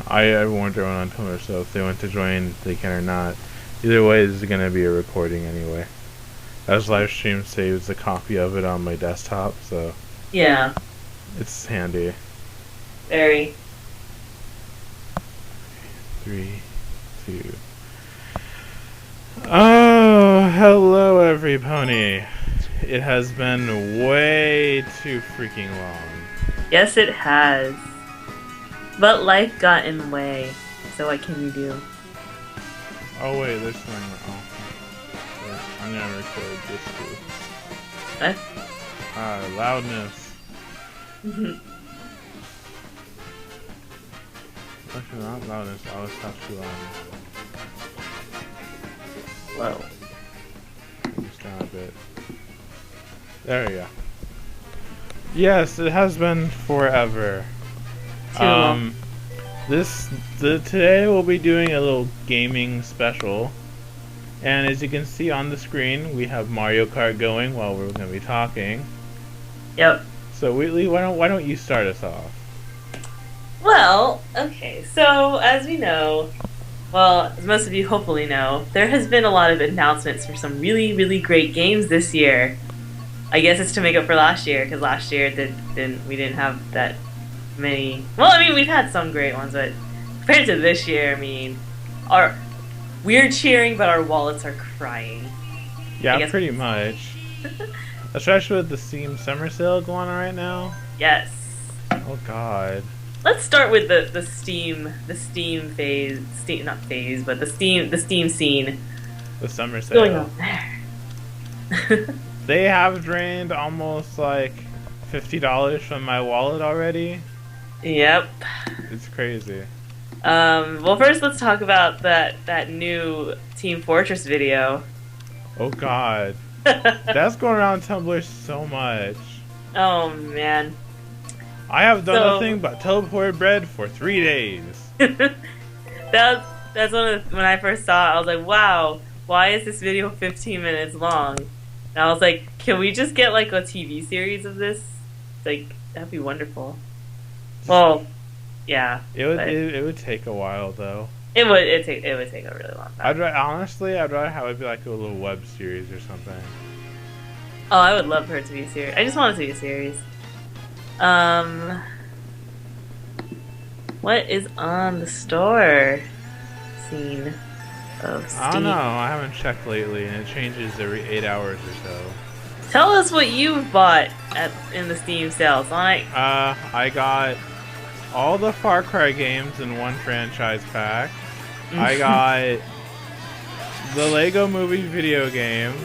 I warned everyone on Tumblr, so if they want to join, they can or not. Either way, this is gonna be a recording anyway. As live stream saves a copy of it on my desktop, so Yeah, it's handy. very. 3, 2. Oh, hello, everypony. It has been way too freaking long. Yes, it has. But life got in the way, so what can you do? Oh wait, there's something. Oh, wait, I'm gonna record this too. What? Loudness. Actually, not loudness. I was talking too loud. Whoa. Just down a bit. There we go. Yes, it has been forever. Too long. Today we'll be doing a little gaming special, and as you can see on the screen, we have Mario Kart going while we're going to be talking. Yep. So Wheatley, why don't you start us off? Well, okay, so as we know, well, as most of you hopefully know, there has been a lot of announcements for some really, really great games this year. I guess it's to make up for last year, because last year we didn't have that many. Well, I mean, we've had some great ones, but compared to this year, I mean, we're cheering, but our wallets are crying. Yeah, pretty much. Especially with the Steam Summer Sale going on right now. Yes. Oh God. Let's start with the Steam phase, not phase, but the Steam scene. The Summer Sale. Going on there. They have drained almost like $50 from my wallet already. Yep. It's crazy. Well, first let's talk about that new Team Fortress video. Oh God. That's going around Tumblr so much. Oh man. I have done nothing but teleport bread for 3 days. that's when I first saw it, I was like, wow, why is this video 15 minutes long? And I was like, can we just get like a TV series of this? Like, that'd be wonderful. Well, yeah. It would take a while though. It would take a really long time. I'd rather have it be like a little web series or something. Oh, I would love for it to be a series. I just want it to be a series. What is on the store scene of Steam? I don't know. I haven't checked lately, and it changes every 8 hours or so. Tell us what you've bought in the Steam sale, Sonic. I got all the Far Cry games in one franchise pack. I got the Lego Movie video game.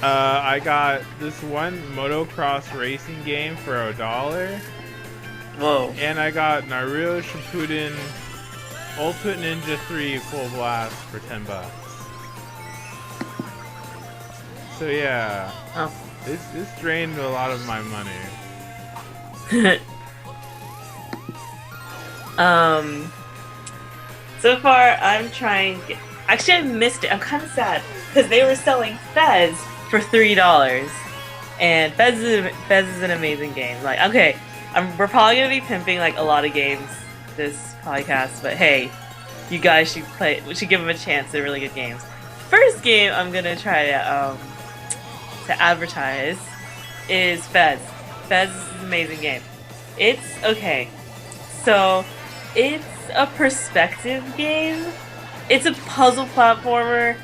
I got this one motocross racing game for $1. Whoa. And I got Naruto Shippuden Ultimate Ninja 3 Full Blast for $10. So yeah. Oh. It's drained a lot of my money. So far I'm trying. Actually, I missed it. I'm kind of sad because they were selling Fez for $3, and Fez is an amazing game. Like, okay, we're probably gonna be pimping like a lot of games this podcast, but hey, you guys should play. We should give them a chance. They're really good games. First game I'm gonna try to advertise is Fez. Fez is an amazing game. It's okay. So it's a perspective game. It's a puzzle platformer,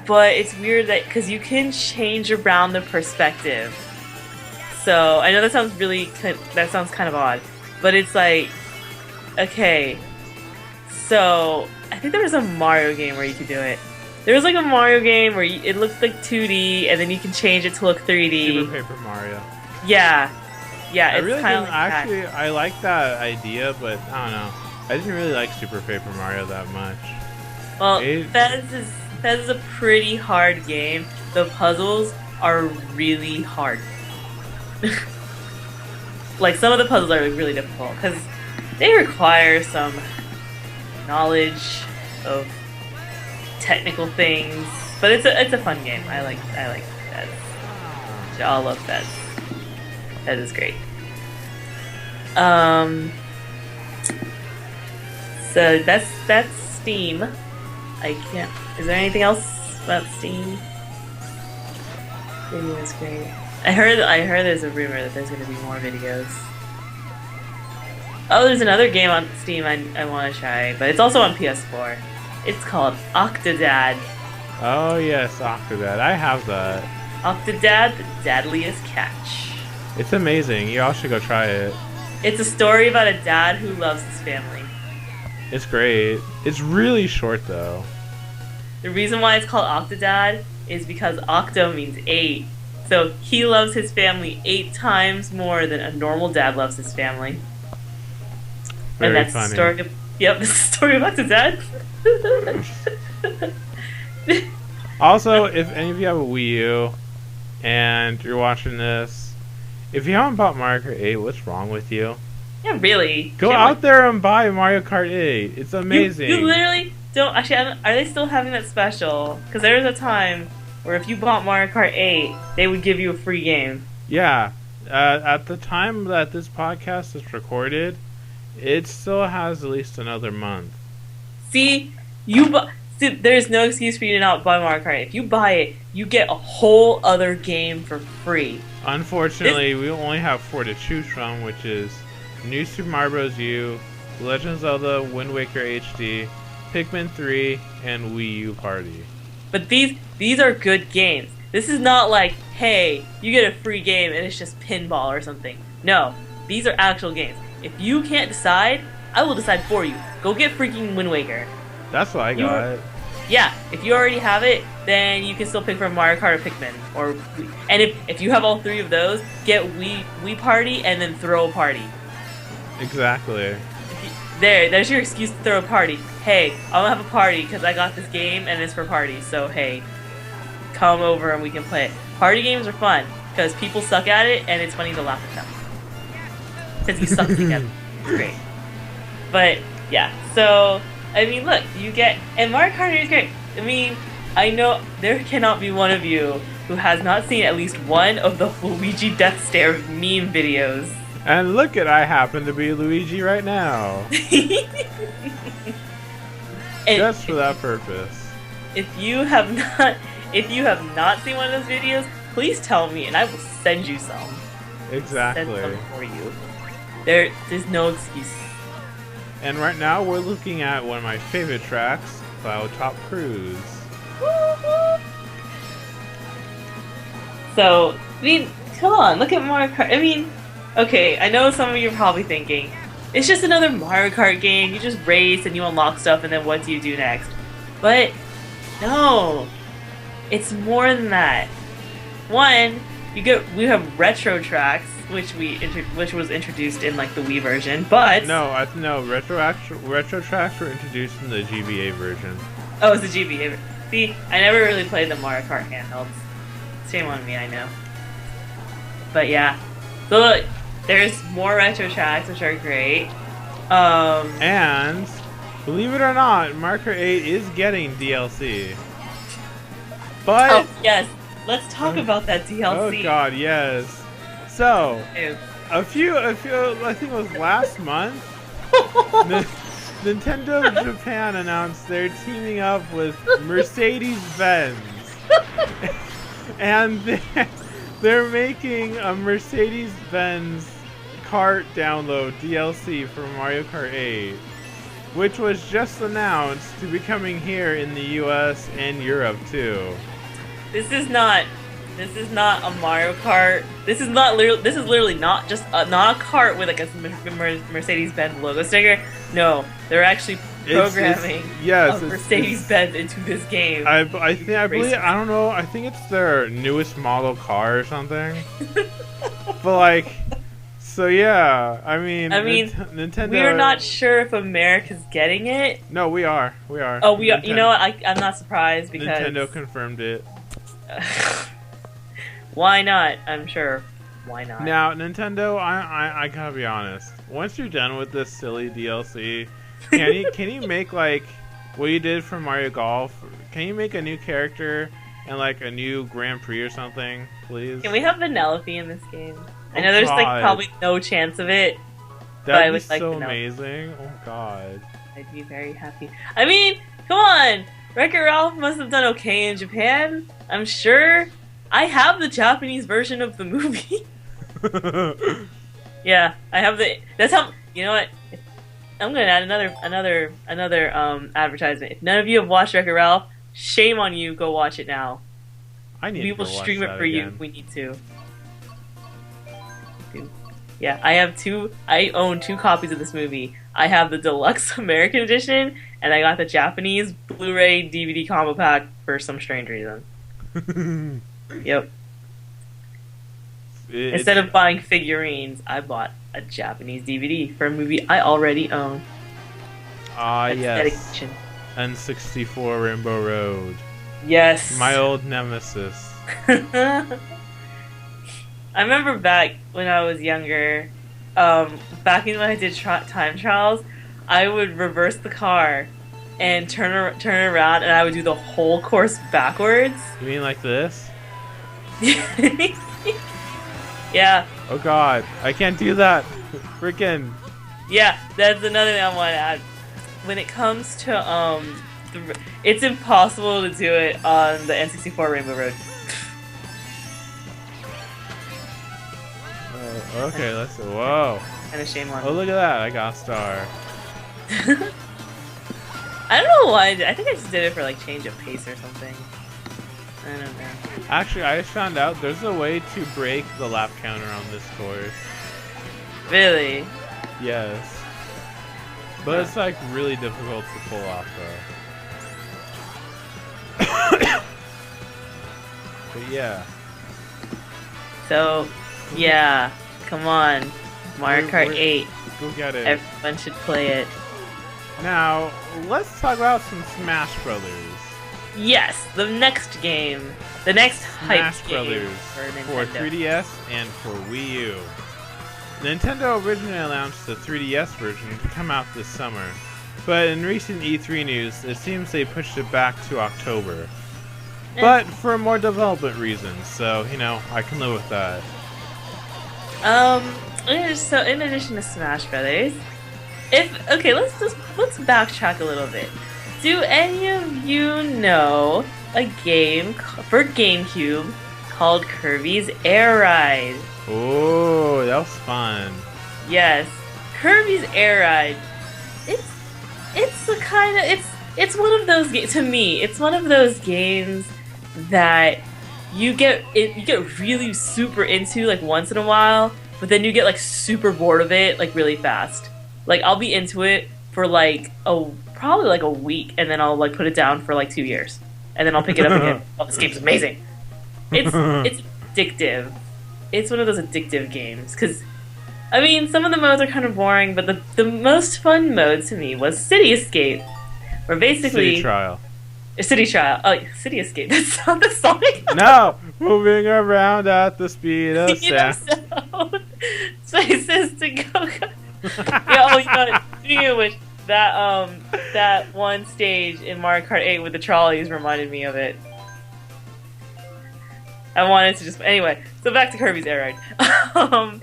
but it's weird because you can change around the perspective. So I know that sounds kind of odd, but it's like, okay. So I think there was a Mario game where you could do it. There was like a Mario game where it looked like 2D, and then you can change it to look 3D. Super Paper Mario. Yeah, I it's really kind of didn't like actually. that. I like that idea, but I don't know. I didn't really like Super Paper Mario that much. Well, Fez is a pretty hard game. The puzzles are really hard. Like, some of the puzzles are really difficult because they require some knowledge of technical things. But it's a fun game. I like Fez. Y'all love Fez. Fez is great. So that's Steam. I can't. Is there anything else about Steam? Video is great. I heard there's a rumor that there's going to be more videos. Oh, there's another game on Steam I want to try, but it's also on PS4. It's called Octodad. Oh yes, Octodad. I have that. Octodad, the Deadliest Catch. It's amazing. You all should go try it. It's a story about a dad who loves his family. It's great. It's really short though. The reason why it's called Octodad is because octo means 8. So he loves his family 8 times more than a normal dad loves his family. Very and that's funny. The story of, yep, the story of Octodad. Also, if any of you have a Wii U and you're watching this, if you haven't bought Mario Kart 8, what's wrong with you? Yeah, really. Go out there and buy Mario Kart 8. It's amazing. You literally don't. Actually, are they still having that special? Because there was a time where if you bought Mario Kart 8, they would give you a free game. Yeah. At the time that this podcast is recorded, it still has at least another month. See, there's no excuse for you to not buy Mario Kart 8. If you buy it, you get a whole other game for free. Unfortunately, we only have 4 to choose from, which is New Super Mario Bros. U, Legend of Zelda Wind Waker HD, Pikmin 3, and Wii U Party. But these are good games. This is not like, hey, you get a free game and it's just pinball or something. No, these are actual games. If you can't decide, I will decide for you. Go get freaking Wind Waker. That's what I got. Yeah, if you already have it, then you can still pick from Mario Kart or Pikmin. And if you have all 3 of those, get Wii Party and then throw a party. Exactly. There's your excuse to throw a party. Hey, I want to have a party because I got this game and it's for parties. So hey, come over and we can play it. Party games are fun because people suck at it and it's funny to laugh at them. Since we suck together. It's great. But yeah, so I mean, look, you get, and Mario Kart 8 is great. I mean, I know there cannot be one of you who has not seen at least one of the Luigi Death Stare meme videos. And look at, I happen to be Luigi right now. Just for that purpose. If you have not seen one of those videos, please tell me and I will send you some. Exactly. Send some for you. There's no excuse. And right now we're looking at one of my favorite tracks, Cloud Top Cruise. So, I mean, come on, look at Mario Kart. I mean, okay, I know some of you are probably thinking, it's just another Mario Kart game, you just race and you unlock stuff and then what do you do next? But, no, it's more than that. One, we have retro tracks, which was introduced in like the Wii version, but no, retro tracks were introduced in the GBA version. Oh, it's the GBA. See, I never really played the Mario Kart handhelds. Shame on me, I know. But yeah, so look, there's more retro tracks which are great. And believe it or not, Mario Kart 8 is getting DLC. But oh yes, let's talk about that DLC. Oh god, yes. So, a few, I think it was last month, Nintendo Japan announced they're teaming up with Mercedes-Benz. And they're making a Mercedes-Benz kart download DLC for Mario Kart 8, which was just announced to be coming here in the US and Europe too. This is not a Mario Kart. This is literally not just not a kart with like a Mercedes-Benz logo sticker. No, they're actually programming a Mercedes-Benz into this game. I don't know. I think it's their newest model car or something. But like, so yeah. I mean, Nintendo. We are not sure if America's getting it. No, we are. We are. Oh, we are. You know what? I'm not surprised because Nintendo confirmed it. Why not? I'm sure. Why not? Now, Nintendo, I gotta be honest. Once you're done with this silly DLC, can you make like what you did for Mario Golf? Can you make a new character and like a new Grand Prix or something, please? Can we have Vanellope in this game? I know there's like probably no chance of it, But I That'd be would like so to know. amazing. Oh god. I'd be very happy. I mean, come on! Wreck-It Ralph must have done okay in Japan. I'm sure. I have the Japanese version of the movie. Yeah, I have the. That's how. You know what? I'm gonna add another advertisement. If none of you have watched Wreck-It Ralph, shame on you. Go watch it now. I need We to will go watch stream it that for you. again. If we need to. Yeah, I have two. I own 2 copies of this movie. I have the deluxe American edition, and I got the Japanese Blu-ray DVD combo pack for some strange reason. Yep. Instead of buying figurines, I bought a Japanese DVD for a movie I already own. Ah, That's yes. dedication. N64 Rainbow Road. Yes. My old nemesis. I remember back when I was younger, back when I did time trials, I would reverse the car and turn it around, and I would do the whole course backwards. You mean like this? Yeah. Oh god, I can't do that. Freaking. Yeah, that's another thing I want to add. When it comes to it's impossible to do it on the N64 Rainbow Road. Okay, let's. Whoa. Kind of shame on Oh, me. look at that. I got a star. I don't know why. I think I just did it for like change of pace or something. I don't know. Actually, I just found out there's a way to break the lap counter on this course. Really? Yes. But it's like really difficult to pull off though. But yeah. So, yeah. Come on. Mario Kart 8. Go get it. Everyone should play it. Now, let's talk about some Smash Brothers. Yes, the next game. The next Smash hype game Brothers for for Nintendo. 3DS and for Wii U. Nintendo originally announced the 3DS version to come out this summer, but in recent E3 news, it seems they pushed it back to October. But for more development reasons, so, you know, I can live with that. So in addition to Smash Brothers, let's backtrack a little bit. Do any of you know a game for GameCube called Kirby's Air Ride? Oh, that was fun. Yes, Kirby's Air Ride. It's one of those to me. It's one of those games that you get really super into like once in a while, but then you get like super bored of it like really fast. Like I'll be into it for like probably like a week, and then I'll like put it down for like 2 years, and then I'll pick it up again. Oh, this game's amazing. It's addictive. It's one of those addictive games because, I mean, some of the modes are kind of boring, but the most fun mode to me was City Escape, where basically City Trial. City Trial. Oh, City Escape. That's not the song. No, moving around at the speed of Speed of sound. Spaces to go. Yeah, oh, you know, speaking of which, that one stage in Mario Kart 8 with the trolleys reminded me of it. I wanted to just anyway. So back to Kirby's Air Ride.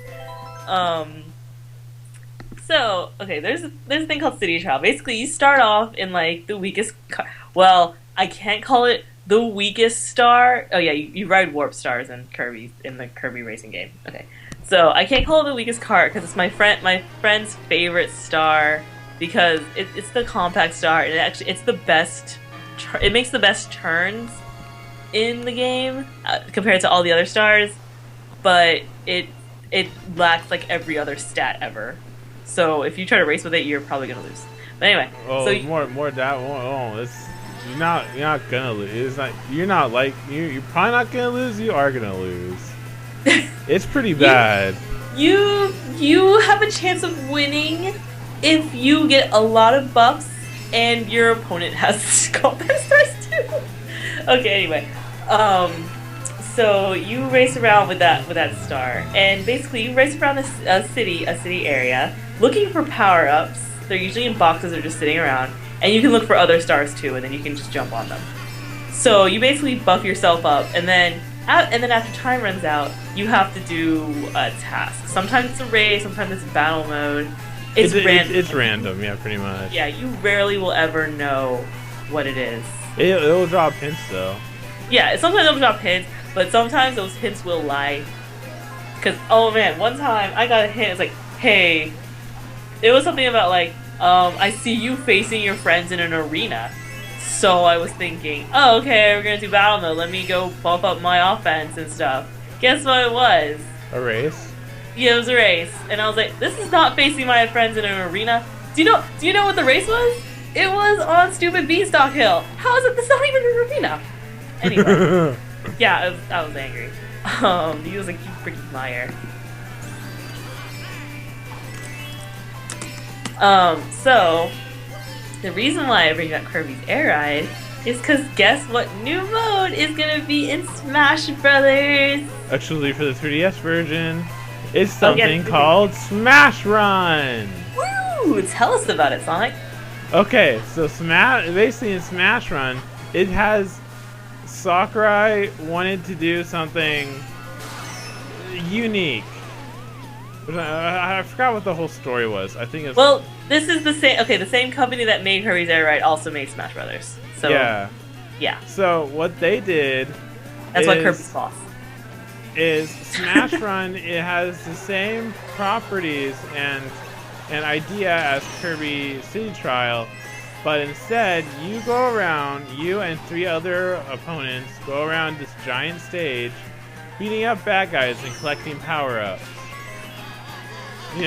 So okay, there's a thing called City Trial. Basically, you start off in like the weakest. Well, I can't call it the weakest star. Oh yeah, you ride warp stars in the Kirby racing game. Okay, so I can't call it the weakest cart because it's my friend's favorite star because it's the compact star and it's the best. It makes the best turns in the game compared to all the other stars, but it lacks like every other stat ever. So if you try to race with it, you're probably gonna lose. But anyway, Oh, so more that one. Oh, it's you're not gonna lose. It's not you're probably not gonna lose. You are gonna lose. It's pretty bad. You have a chance of winning if you get a lot of buffs and your opponent has combat stars too. Okay, anyway. So you race around with that star, and basically you race around a city area, looking for power-ups. They're usually in boxes or just sitting around, and you can look for other stars too, and then you can just jump on them. So you basically buff yourself up, and then after time runs out, you have to do a task. Sometimes it's a race, sometimes it's battle mode, It's random. It's random, yeah, pretty much. Yeah, you rarely will ever know what it is. It'll drop hints though. Yeah, sometimes it'll drop hints, but sometimes those hints will lie. Cause oh man, one time I got a hint. It's like, hey, it was something about like, I see you facing your friends in an arena. So I was thinking, oh okay, we're gonna do battle mode. Let me go bump up my offense and stuff. Guess what it was? A race? Yeah, it was a race, and I was like, this is not facing my friends in an arena. Do you know what the race was? It was on stupid Beanstalk Hill. How is it? That's not even an arena. Anyway, yeah, I was angry. He was like, you freaking liar. So the reason why I bring up Kirby's Air Ride is because guess what new mode is gonna be in Smash Brothers? Actually, for the 3DS version, it's something called Smash Run. Woo! Tell us about it, Sonic. Okay, so basically in Smash Run, it has Sakurai wanted to do something unique. I forgot what the whole story was. I think it's this is the same. Okay, the same company that made Kirby's Air Ride also made Smash Brothers. So yeah. So what they did. That's why Kirby's boss. Is Smash Run? It has the same properties and an idea as Kirby City Trial, but instead you go around, you and 3 other opponents go around this giant stage, beating up bad guys and collecting power-ups. It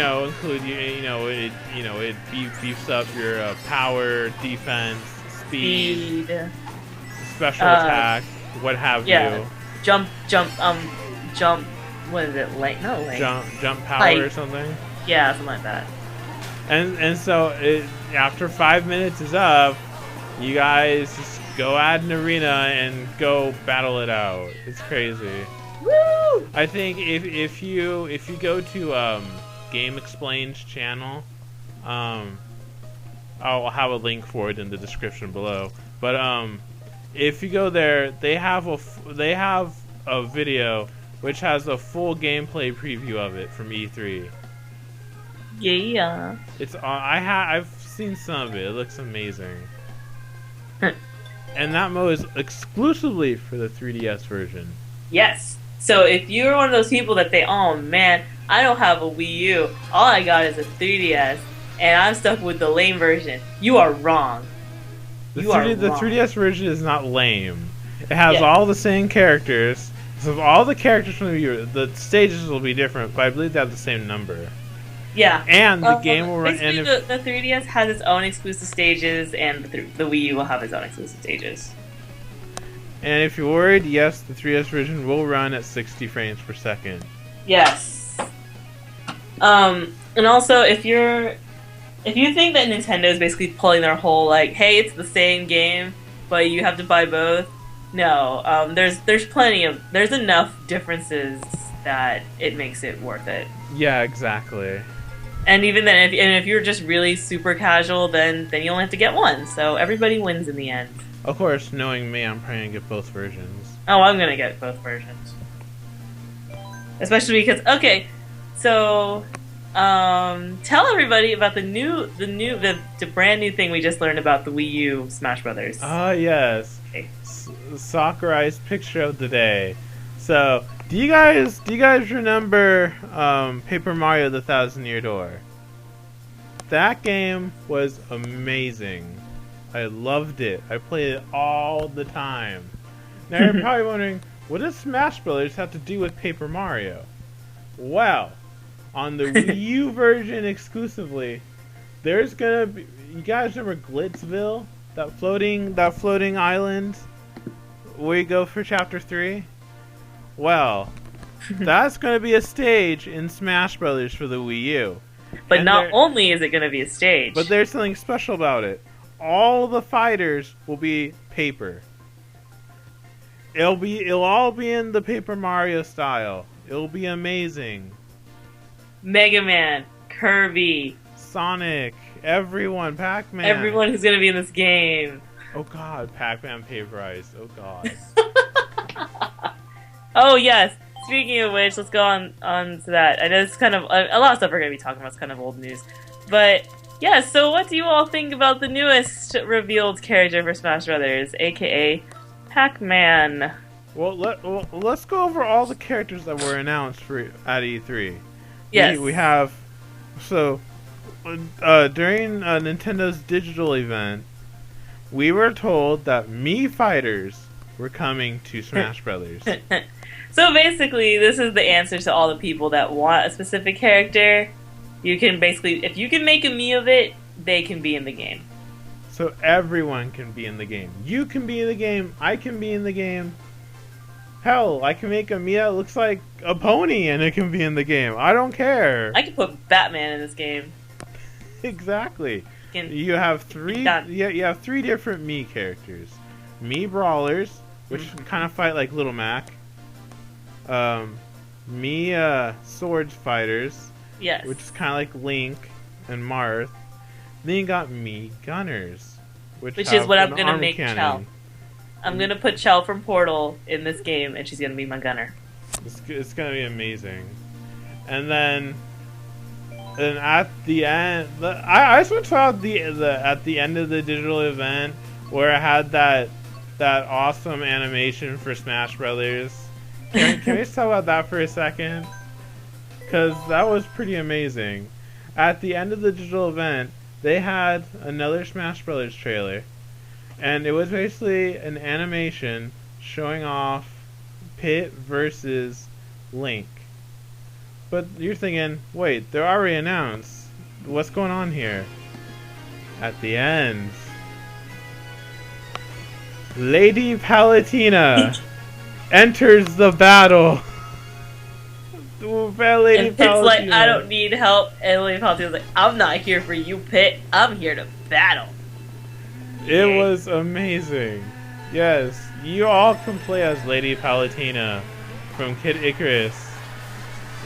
beefs up your power, defense, speed, special attack, what have you. Jump. What is it? Lane? No, lane. Jump power or something. Yeah, something like that. And so after 5 minutes is up, you guys just go at an arena and go battle it out. It's crazy. Woo! I think if you go to Game Explained's channel, I'll have a link for it in the description below. But if you go there, they have a video which has a full gameplay preview of it from E3. Yeah. I've seen some of it. It looks amazing. And that mode is exclusively for the 3DS version. Yes. So if you're one of those people that say, "Oh man, I don't have a Wii U. All I got is a 3DS, and I'm stuck with the lame version," you are wrong. The 3DS version is not lame. It has all the same characters. So all the characters from the Wii U, the stages will be different, but I believe they have the same number. Yeah. And the game will run. And the 3DS has its own exclusive stages, and the Wii U will have its own exclusive stages. And if you're worried, yes, the 3DS version will run at 60 frames per second. Yes. And also, if you think that Nintendo is basically pulling their whole like, hey, it's the same game, but you have to buy both. No, there's enough differences that it makes it worth it. Yeah, exactly. And even then, if you're just really super casual, then you only have to get one. So everybody wins in the end. Of course, knowing me, I'm probably gonna get both versions. Oh, I'm gonna get both versions. Especially because so tell everybody about the brand new thing we just learned about the Wii U Smash Brothers. Ah, yes. Okay. Sakurai's picture of the day. So, do you guys remember Paper Mario: The Thousand-Year Door? That game was amazing. I loved it. I played it all the time. Now you're probably wondering, what does Smash Brothers have to do with Paper Mario? Well, on the Wii U version exclusively, there's gonna be. You guys remember Glitzville? That floating island where you go for Chapter 3? Well, that's gonna be a stage in Smash Brothers for the Wii U. But not only is it gonna be a stage, but there's something special about it. All the fighters will be paper. It'll all be in the Paper Mario style. It'll be amazing. Mega Man, Kirby, Sonic, everyone, Pac-Man. Everyone who's gonna be in this game. Oh god, Pac-Man paperized. Oh god. Oh yes. Speaking of which, let's go on to that. I know it's kind of a lot of stuff we're gonna be talking about. It's kind of old news, But yeah, so what do you all think about the newest revealed character for Smash Brothers, aka Pac-Man? Well, let's go over all the characters that were announced for at E3. Yes. We have so during Nintendo's digital event, we were told that Mii fighters were coming to Smash Brothers. So basically, this is the answer to all the people that want a specific character. You can basically, if you can make a Mii of it, they can be in the game. So everyone can be in the game. You can be in the game. I can be in the game. Hell, I can make a Mii that looks like a pony and it can be in the game. I don't care. I could put Batman in this game. Exactly. You have three. You have three different Mii characters. Mii brawlers, which kind of fight like Little Mac. Mii swords fighters. Yes. Which is kind of like Link and Marth. Then you got Mii gunners, which is what I'm gonna make cannon. Chell. I'm gonna put Chell from Portal in this game, and she's gonna be my gunner. It's gonna be amazing. And then at the end, I just went out at the end of the digital event where I had that awesome animation for Smash Brothers. Can we just talk about that for a second? Because that was pretty amazing. At the end of the digital event, they had another Smash Brothers trailer. And it was basically an animation showing off Pit versus Link. But you're thinking, wait, they're already announced. What's going on here? At the end, Lady Palutena enters the battle. Lady And Pit's Palutena. like, I don't need help. And Lady Palutena's like, I'm not here for you, Pit. I'm here to battle. It was amazing. Yes, you all can play as Lady Palutena from Kid Icarus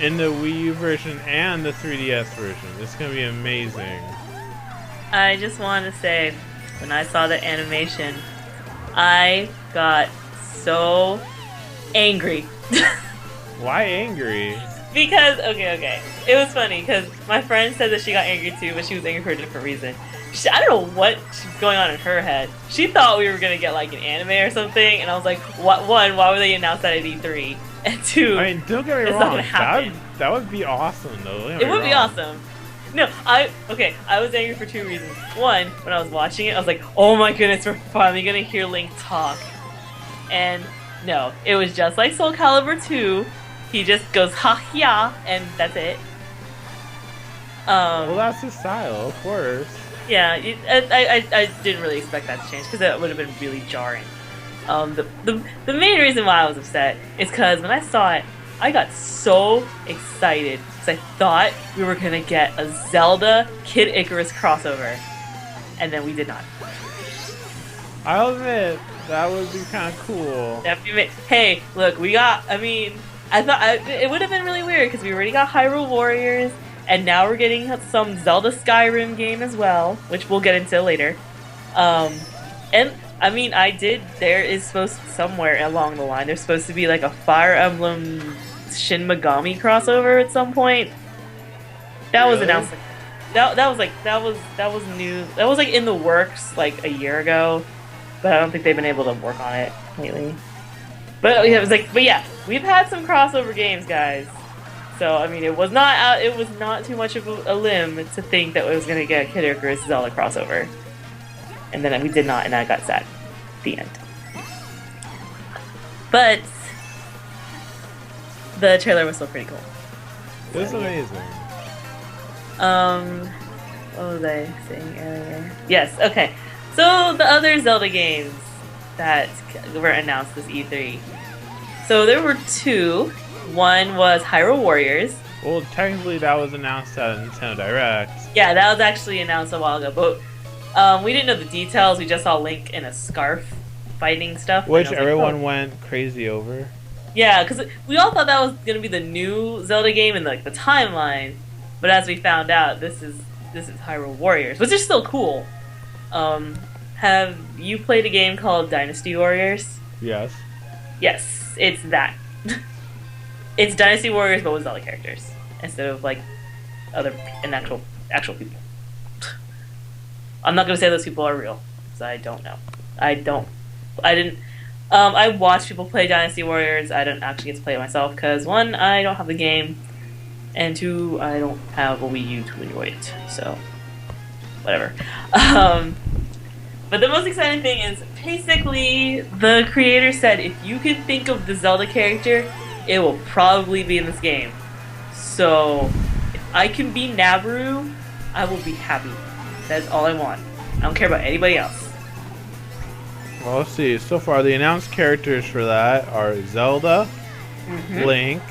in the Wii U version and the 3DS version. It's gonna be amazing. I just want to say, when I saw the animation, I got so angry. Why angry? Because, okay. It was funny, because my friend said that she got angry too, but she was angry for a different reason. I don't know what's going on in her head. She thought we were going to get like an anime or something, and I was like, one, why would they announce that at E3? And two, I mean, don't get me it's wrong, not gonna happen. that would be awesome though. It would be awesome. No, I was angry for two reasons. One, when I was watching it, I was like, oh my goodness, we're finally going to hear Link talk. And no, it was just like Soul Calibur 2. He just goes, ha yeah, and that's it. Well, that's his style, of course. Yeah, I didn't really expect that to change, because that would have been really jarring. The main reason why I was upset is because when I saw it, I got so excited, because I thought we were going to get a Zelda Kid Icarus crossover, and then we did not. I'll admit, that would be kind of cool. Hey, look, I thought it would have been really weird, because we already got Hyrule Warriors, and now we're getting some Zelda Skyrim game as well, which we'll get into later. And I mean, there is supposed to, somewhere along the line, there's supposed to be like a Fire Emblem Shin Megami crossover at some point. That was announced. That was new. That was like in the works like a year ago, but I don't think they've been able to work on it lately. But yeah, we've had some crossover games, guys. So I mean, it was not too much of a limb to think that it was gonna get Kid Icarus Zelda crossover, and then we did not, and I got sad. The end. But the trailer was still pretty cool. It was amazing. What was I saying earlier? Yes. Okay. So the other Zelda games that were announced this E3. So there were two. One was Hyrule Warriors. Well, technically that was announced at Nintendo Direct. Yeah, that was actually announced a while ago, but we didn't know the details. We just saw Link in a scarf fighting stuff. Which everyone went crazy over. Yeah, because we all thought that was going to be the new Zelda game in like the timeline, but as we found out, this is Hyrule Warriors, which is still cool. Have you played a game called Dynasty Warriors? Yes. Yes, it's that. It's Dynasty Warriors, but with Zelda characters instead of like actual people. I'm not gonna say those people are real, because I don't know. I don't. I didn't. I watch people play Dynasty Warriors. I don't actually get to play it myself because one, I don't have the game, and two, I don't have a Wii U to enjoy it. So, whatever. But the most exciting thing is basically the creator said if you can think of the Zelda character, it will probably be in this game. So, if I can be Nabooru, I will be happy. That's all I want. I don't care about anybody else. Well, let's see. So far, the announced characters for that are Zelda, Link,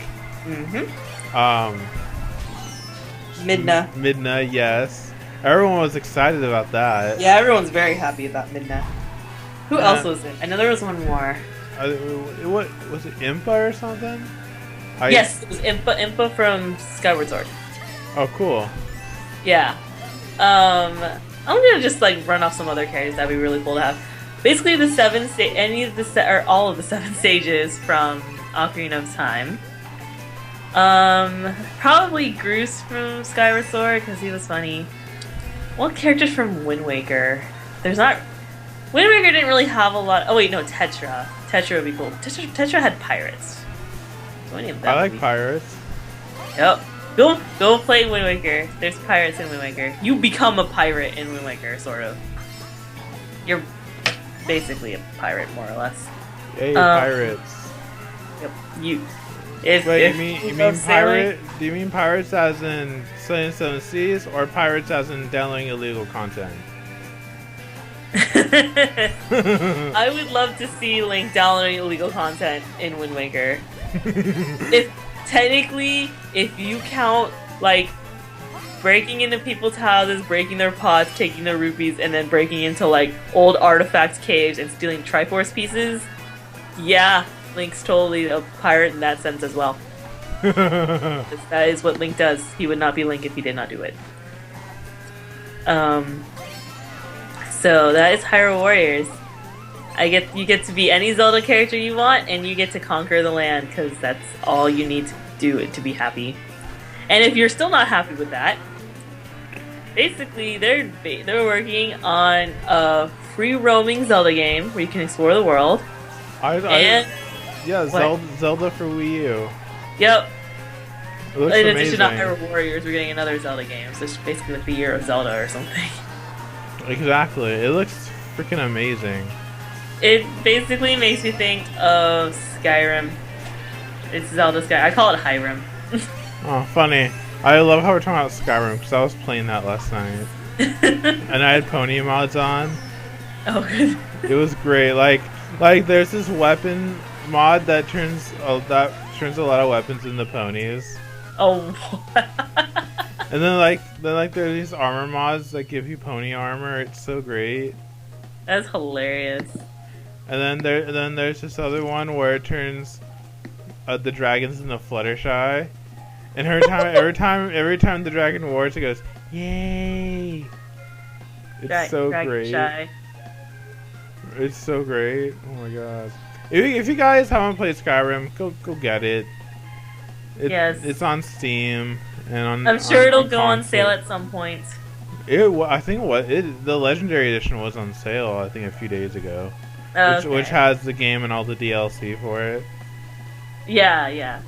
Midna. Yes. Everyone was excited about that. Yeah, everyone's very happy about Midna. Who else was it? I know there was one more. What was it? Impa or something? Yes, it was Impa from Skyward Sword. Oh, cool. Yeah. I'm gonna just like run off some other characters that'd be really cool to have. Basically, all of the 7 stages from Ocarina of Time. Probably Groose from Skyward Sword because he was funny. What characters from Wind Waker? Wind Waker didn't really have a lot. Oh wait, no, Tetra. Tetra would be cool. Tetra had pirates. So any of them I like pirates. Yep. Go play Wind Waker. There's pirates in Wind Waker. You become a pirate in Wind Waker, sort of. You're basically a pirate, more or less. Hey, pirates. Yep. You mean pirate? Do you mean pirates as in sailing 7 seas, or pirates as in downloading illegal content? I would love to see Link downloading illegal content in Wind Waker. If you count like breaking into people's houses, breaking their pots, taking their rupees, and then breaking into like old artifact caves and stealing Triforce pieces, yeah, Link's totally a pirate in that sense as well. That is what Link does. He would not be Link if he did not do it. So that is Hyrule Warriors. You get to be any Zelda character you want, and you get to conquer the land because that's all you need to do to be happy. And if you're still not happy with that, basically they're working on a free roaming Zelda game where you can explore the world. Zelda for Wii U. Yep. It looks in amazing. addition to Hyrule Warriors, we're getting another Zelda game. So it's basically like the year of Zelda or something. Exactly. It looks freaking amazing. It basically makes me think of Skyrim. It's Zelda Skyrim. I call it Hyrim. Oh, funny. I love how we're talking about Skyrim because I was playing that last night. And I had pony mods on. Oh, good. It was great. Like there's this weapon mod that turns a lot of weapons into ponies. Oh. And then there's these armor mods that give you pony armor. It's so great. That's hilarious. And then there's this other one where it turns the dragons into Fluttershy. And every time the dragon wars, it goes, "Yay!" It's so great. Shy. It's so great. Oh my god! If you guys haven't played Skyrim, go get it. Yes. It's on Steam and I'm sure it'll go on sale at some point. I think the Legendary Edition was on sale. I think a few days ago, which has the game and all the DLC for it. Yeah.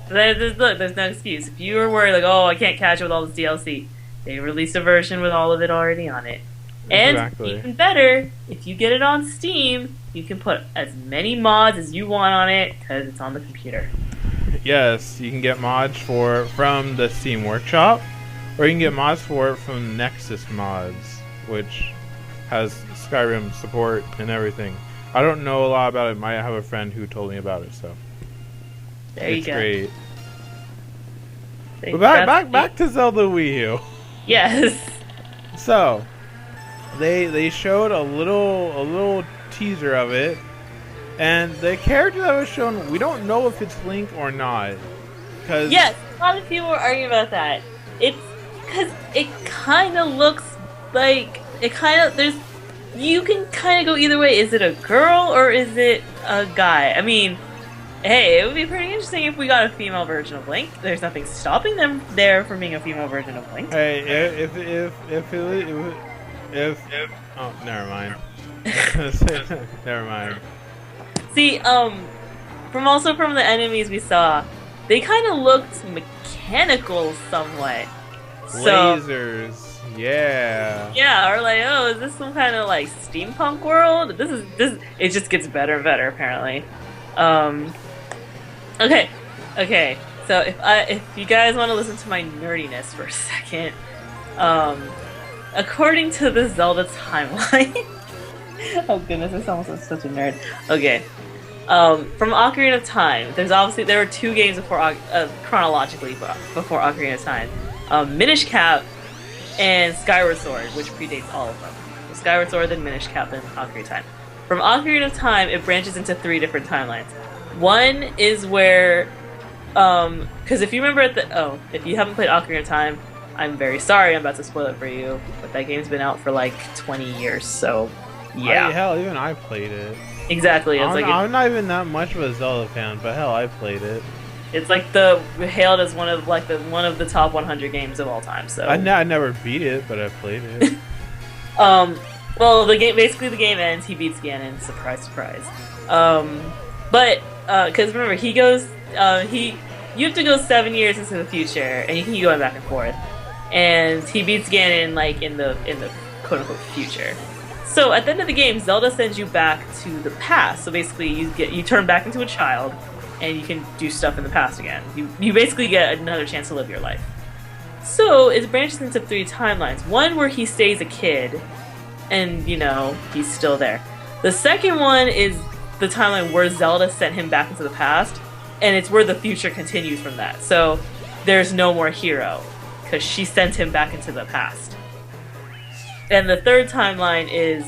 There's no excuse. If you were worried, like, oh, I can't catch it with all this DLC, they released a version with all of it already on it. Exactly. And even better, if you get it on Steam, you can put as many mods as you want on it because it's on the computer. Yes, you can get mods from the Steam Workshop, or you can get mods for it from Nexus Mods, which has Skyrim support and everything. I don't know a lot about it. Might have a friend who told me about it, so. There you go. It's great. But back to Zelda Wii U. Yes. So, they showed a little teaser of it, and the character that was shown, we don't know if it's Link or not. Yes, a lot of people were arguing about that. It's because it kind of looks like you can kind of go either way. Is it a girl or is it a guy? I mean, hey, it would be pretty interesting if we got a female version of Link. There's nothing stopping them there from being a female version of Link. Hey, If oh, never mind. Never mind. See, from the enemies we saw, they kind of looked mechanical somewhat. So, Lasers. Yeah. yeah, or like, oh, is this some kind of like steampunk world? This. It just gets better and better apparently. Okay, okay. So if you guys want to listen to my nerdiness for a second, according to the Zelda timeline. Oh goodness, I sound like such a nerd. Okay. From Ocarina of Time, there were two games before chronologically before Ocarina of Time, Minish Cap and Skyward Sword, which predates all of them. So Skyward Sword, then Minish Cap, then Ocarina of Time. From Ocarina of Time, it branches into three different timelines. One is where, because if you remember if you haven't played Ocarina of Time, I'm very sorry, I'm about to spoil it for you, but that game's been out for like 20 years, so yeah. Hell, even I played it. Exactly. I'm not even that much of a Zelda fan, but hell, I played it. It's like hailed as one of the top 100 games of all time. So I never beat it, but I played it. Well, the game ends. He beats Ganon. Surprise, surprise. But because remember, you have to go 7 years into the future, and you can keep going back and forth. And he beats Ganon like in the quote unquote future. So at the end of the game, Zelda sends you back to the past. So basically, you turn back into a child, and you can do stuff in the past again. You basically get another chance to live your life. So it branches into three timelines. One where he stays a kid, and he's still there. The second one is the timeline where Zelda sent him back into the past, and it's where the future continues from that. So there's no more hero because she sent him back into the past. And the third timeline is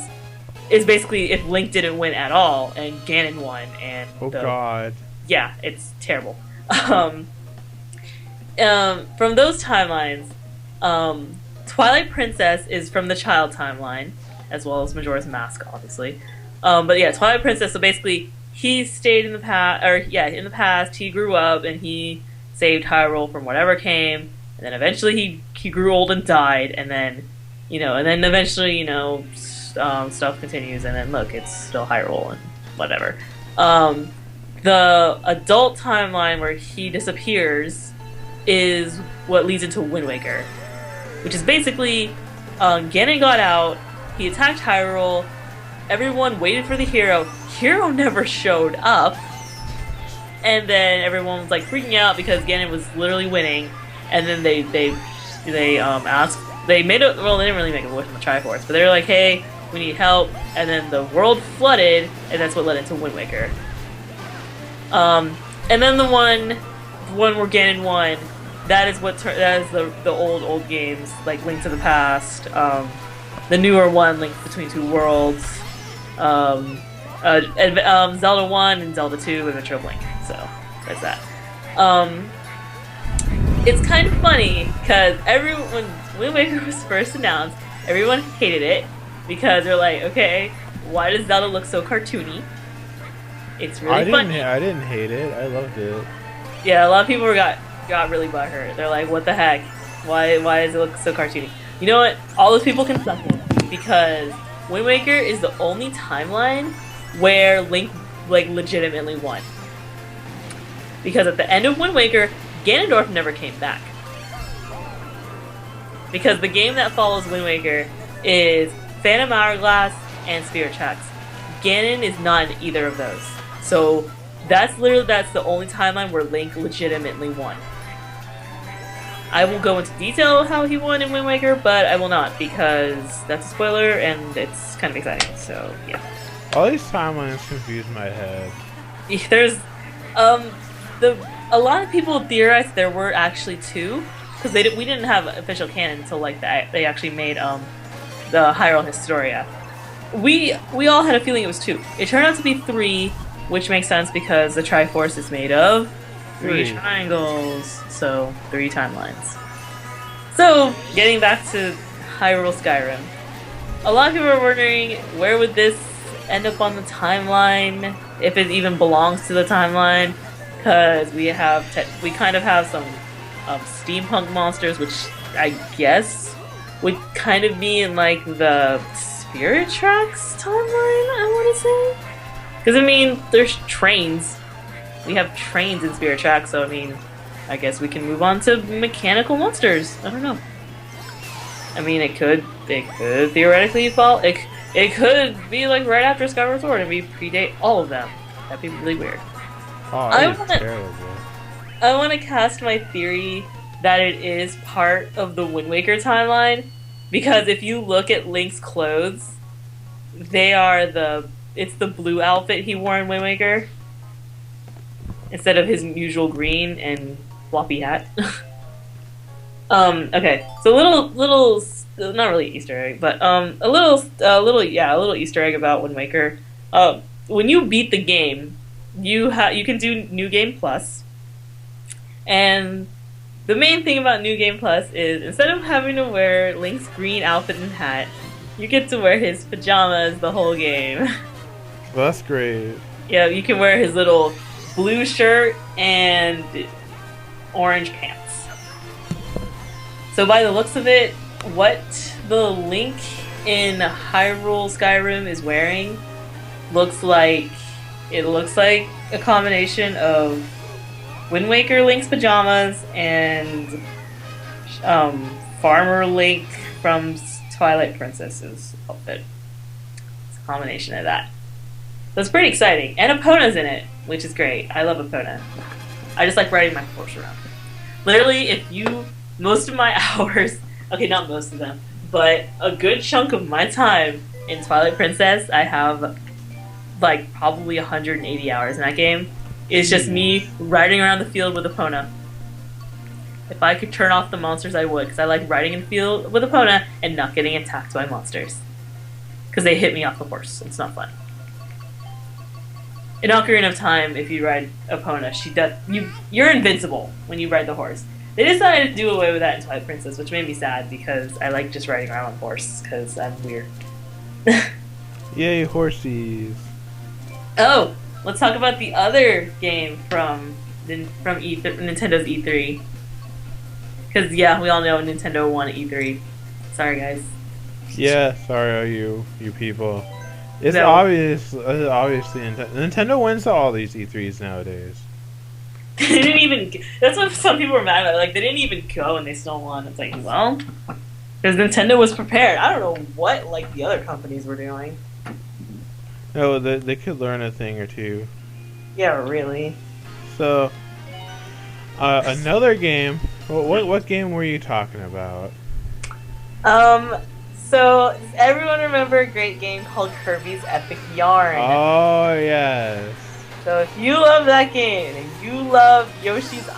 basically if Link didn't win at all and Ganon won. And God. Yeah, it's terrible. From those timelines, Twilight Princess is from the child timeline, as well as Majora's Mask, obviously. But yeah, Twilight Princess. So basically, he stayed in the past, in the past, he grew up and he saved Hyrule from whatever came, and then eventually he grew old and died, and then eventually stuff continues, and then look, it's still Hyrule and whatever. The adult timeline where he disappears is what leads into Wind Waker, which is basically Ganon got out, he attacked Hyrule, everyone waited for the hero. Hero never showed up, and then everyone was like freaking out because Ganon was literally winning. And then they asked. They made it. Well, they didn't really make a wish on the Triforce, but they were like, "Hey, we need help." And then the world flooded, and that's what led into Wind Waker. And then the one where Ganon won. That is the old games like Link to the Past. The newer one, Link Between Two Worlds. Zelda 1 and Zelda 2 Adventure of Link. So there's that. It's kind of funny because when Wind Waker was first announced, everyone hated it because they're like, okay, why does Zelda look so cartoony? It's really funny. I didn't hate it. I loved it. Yeah, a lot of people got really butthurt. They're like, what the heck? Why does it look so cartoony? You know what? All those people can suck it because Wind Waker is the only timeline where Link legitimately won. Because at the end of Wind Waker, Ganondorf never came back. Because the game that follows Wind Waker is Phantom Hourglass and Spirit Tracks. Ganon is not in either of those. So that's the only timeline where Link legitimately won. I will go into detail how he won in Wind Waker, but I will not because that's a spoiler and it's kind of exciting. So yeah. All these timelines confuse my head. There's a lot of people theorize there were actually two because we didn't have official canon until like that they actually made the Hyrule Historia. We all had a feeling it was two. It turned out to be three, which makes sense because the Triforce is made of three triangles, so 3 timelines. So, getting back to Hyrule Skyrim. A lot of people are wondering, where would this end up on the timeline? If it even belongs to the timeline? Because we kind of have some steampunk monsters, which I guess would kind of be in like the Spirit Tracks timeline, I want to say. Because I mean, there's trains. We have trains in Spirit Tracks, so I mean, I guess we can move on to mechanical monsters. I don't know. I mean, it could theoretically fall. It could be like right after Skyward Sword and we predate all of them. That'd be really weird. Oh, terrible. I want to cast my theory that it is part of the Wind Waker timeline, because if you look at Link's clothes, it's the blue outfit he wore in Wind Waker instead of his usual green and floppy hat. Okay, so little, not really Easter egg, but a little Easter egg about Wind Waker. When you beat the game, you can do New Game Plus, and the main thing about New Game Plus is instead of having to wear Link's green outfit and hat, you get to wear his pajamas the whole game. Well, that's great. Yeah, you can wear his little blue shirt and orange pants. So by the looks of it, what the Link in Hyrule Skyrim is wearing looks like a combination of Wind Waker Link's pajamas and Farmer Link from Twilight Princess's outfit. It's a combination of that. So it's pretty exciting. And Epona's in it, which is great. I love Epona. I just like riding my horse around. Literally, most of my hours, okay, not most of them, but a good chunk of my time in Twilight Princess, I have like probably 180 hours in that game. It's just me riding around the field with Epona. If I could turn off the monsters, I would, because I like riding in the field with Epona and not getting attacked by monsters. Because they hit me off the horse. It's not fun. In Ocarina of Time, if you ride Epona, you're invincible when you ride the horse. They decided to do away with that in Twilight Princess, which made me sad because I like just riding around on horse because I'm weird. Yay, horsies! Oh, let's talk about the other game from Nintendo's E3. Because yeah, we all know Nintendo won at E3. Sorry, guys. Yeah, sorry, you people. It's obviously Nintendo wins all these E3s nowadays. They didn't even. That's what some people were mad about. Like they didn't even go and they still won. It's like, well, because Nintendo was prepared. I don't know what like the other companies were doing. No, they could learn a thing or two. Yeah, really. So, another game. What game were you talking about? So does everyone remember a great game called Kirby's Epic Yarn? Oh yes. So if you love that game and you love Yoshi's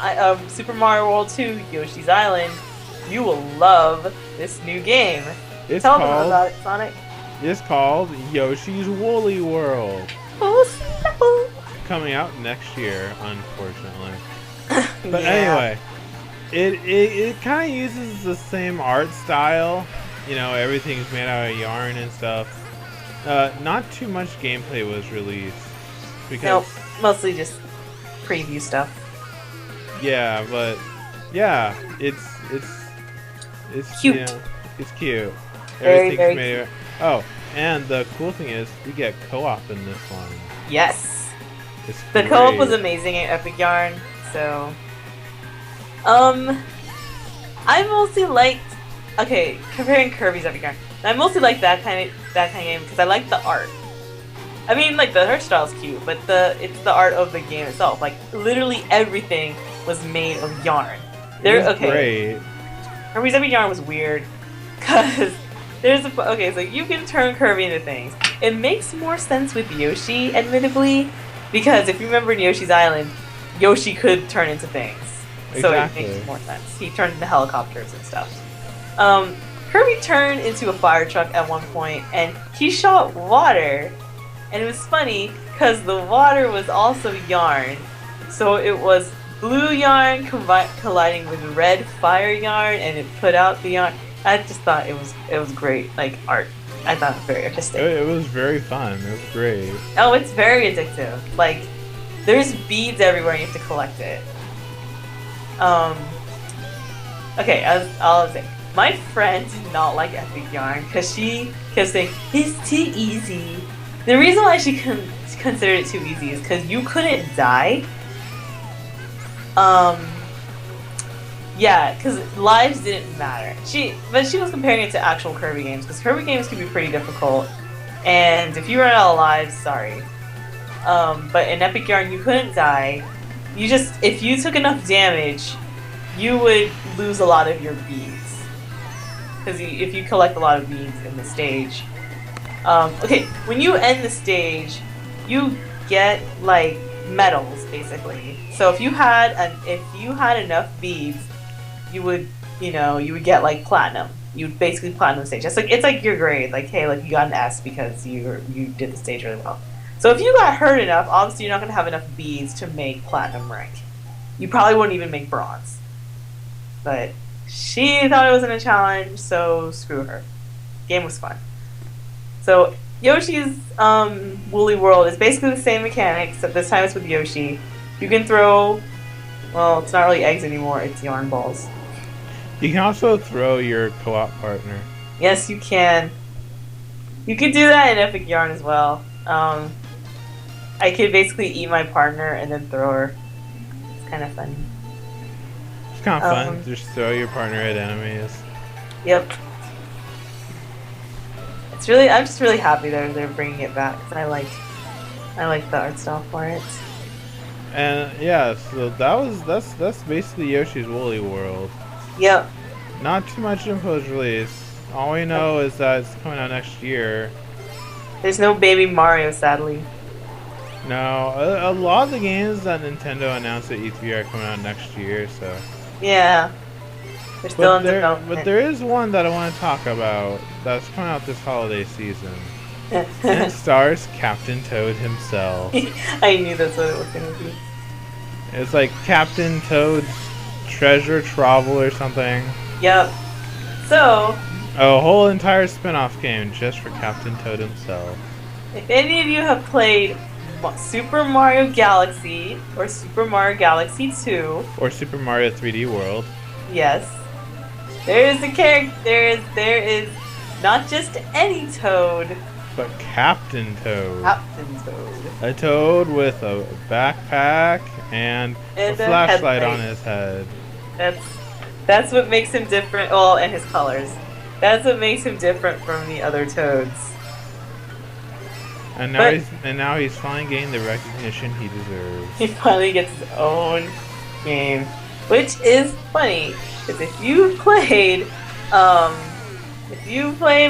Super Mario World 2 Yoshi's Island, you will love this new game. Tell them about it, Sonic. It's called Yoshi's Woolly World. Coming out next year, unfortunately. But anyway, it kind of uses the same art style. You know, everything's made out of yarn and stuff. Not too much gameplay was released. Because, nope, mostly just preview stuff. Yeah, but yeah, it's cute. You know, it's cute. Very, very made cute. Oh, and the cool thing is we get co-op in this one. Yes. It's the great. co-op was amazing at Epic Yarn. So, I mostly liked. Okay, comparing Kirby's Epic Yarn, I mostly like that kind of game because I like the art. I mean, like the art style's cute, but it's the art of the game itself. Like literally everything was made of yarn. Great. Kirby's Epic Yarn was weird because so you can turn Kirby into things. It makes more sense with Yoshi, admittedly, because if you remember in Yoshi's Island, Yoshi could turn into things, so exactly. It makes more sense. He turned into helicopters and stuff. Kirby turned into a fire truck at one point, and he shot water. And it was funny, because the water was also yarn. So it was blue yarn colliding with red fire yarn, and it put out the yarn. I just thought it was great, like art. I thought it was very artistic. It was very fun. It was great. Oh, it's very addictive. Like, there's beads everywhere, and you have to collect it. Okay, I'll say. My friend did not like Epic Yarn because she kept saying it's too easy. The reason why she considered it too easy is because you couldn't die. Yeah, because lives didn't matter. But she was comparing it to actual Kirby games because Kirby games can be pretty difficult, and if you run out of lives, sorry. But in Epic Yarn, you couldn't die. If you took enough damage, you would lose a lot of your beads. Because if you collect a lot of beads in the stage. Okay, when you end the stage, you get, like, medals, basically. So if you had enough beads, you would get, like, platinum. You would basically platinum the stage. It's like your grade. Like, hey, like, you got an S because you did the stage really well. So if you got hurt enough, obviously you're not going to have enough beads to make platinum rank. You probably wouldn't even make bronze. But she thought it wasn't a challenge, so screw her. Game was fun. So Yoshi's Woolly World is basically the same mechanics, except this time it's with Yoshi. You can throw, well, it's not really eggs anymore, it's yarn balls. You can also throw your co-op partner. Yes, you can. You could do that in Epic Yarn as well. I could basically eat my partner and then throw her. It's kind of funny. It's kind of fun. Just throw your partner at enemies. Yep. I'm just really happy they're bringing it back. I like the art style for it. And yeah, so that's basically Yoshi's Woolly World. Yep. Not too much info was released. All we know is that it's coming out next year. There's no Baby Mario, sadly. No, a lot of the games that Nintendo announced at E3 are coming out next year, so. Yeah. They're still in development. But there is one that I want to talk about that's coming out this holiday season. And it stars Captain Toad himself. I knew that's what it was going to be. It's like Captain Toad's Treasure Travel or something. Yep. So, a whole entire spin-off game just for Captain Toad himself. If any of you have played Super Mario Galaxy or Super Mario Galaxy 2 or Super Mario 3D World, yes, there is a character. There is not just any Toad, but Captain Toad. Captain Toad. A Toad with a backpack and a flashlight on his head. That's what makes him different. Well, and his colors. That's what makes him different from the other Toads. And now he's finally getting the recognition he deserves. He finally gets his own game, which is funny because if you played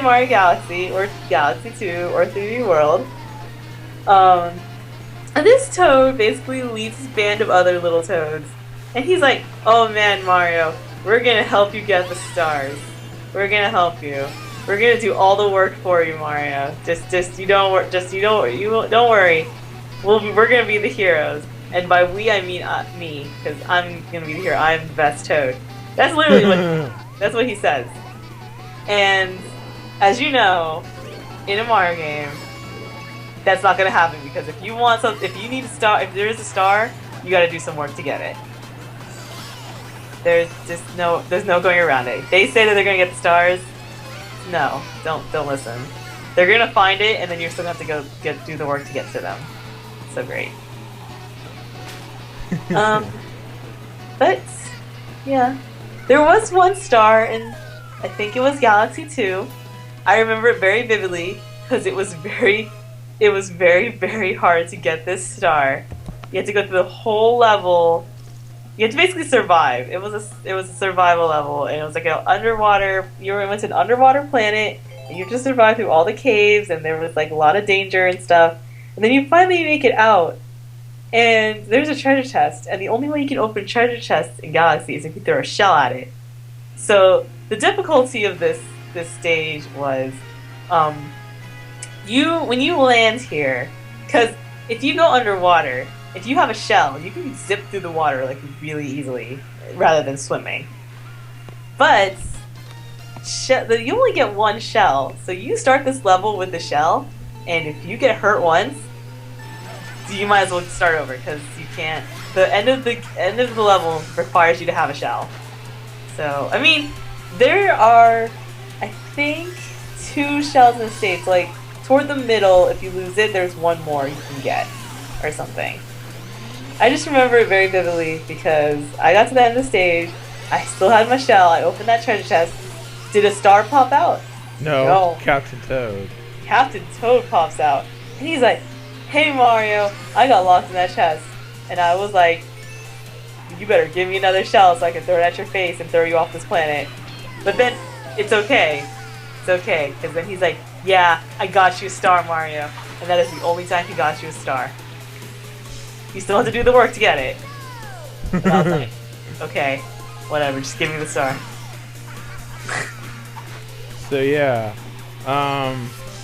Mario Galaxy or Galaxy 2 or 3D World, this Toad basically leads his band of other little Toads, and he's like, "Oh man, Mario, we're gonna help you get the stars. We're gonna help you. We're gonna do all the work for you, Mario. Don't worry. We're gonna be the heroes." And by we, I mean me, because I'm gonna be the hero. I'm the best Toad. That's literally that's what he says. And as you know, in a Mario game, that's not gonna happen because if you need a star, if there is a star, you gotta do some work to get it. There's no going around it. They say that they're gonna get the stars. No, don't listen. They're gonna find it, and then you're still gonna have to do the work to get to them. So great. But yeah, there was one star in, I think it was Galaxy 2. I remember it very vividly because it was very, very hard to get this star. You had to go through the whole level. You had to basically survive. It was a survival level, and it was like an underwater. You went to an underwater planet, and you had to survive through all the caves, and there was like a lot of danger and stuff. And then you finally make it out, and there's a treasure chest. And the only way you can open treasure chests in Galaxy is if you throw a shell at it. So the difficulty of this stage was, when you land here, because if you go underwater. If you have a shell, you can zip through the water like really easily, rather than swimming. But you only get one shell, so you start this level with the shell, and if you get hurt once, you might as well start over because you can't. The end of the level requires you to have a shell. So I mean, There are, I think, 2 shells in the stage. Like, toward the middle, if you lose it, there's one more you can get, or something. I just remember it very vividly because I got to the end of the stage, I still had my shell, I opened that treasure chest, did a star pop out? No, Captain Toad. Captain Toad pops out, and he's like, "Hey Mario, I got locked in that chest." And I was like, "You better give me another shell so I can throw it at your face and throw you off this planet." But then, it's okay. It's okay, because then he's like, "Yeah, I got you a star, Mario." And that is the only time he got you a star. You still have to do the work to get it. And I was like, okay, whatever, just give me the star. So yeah,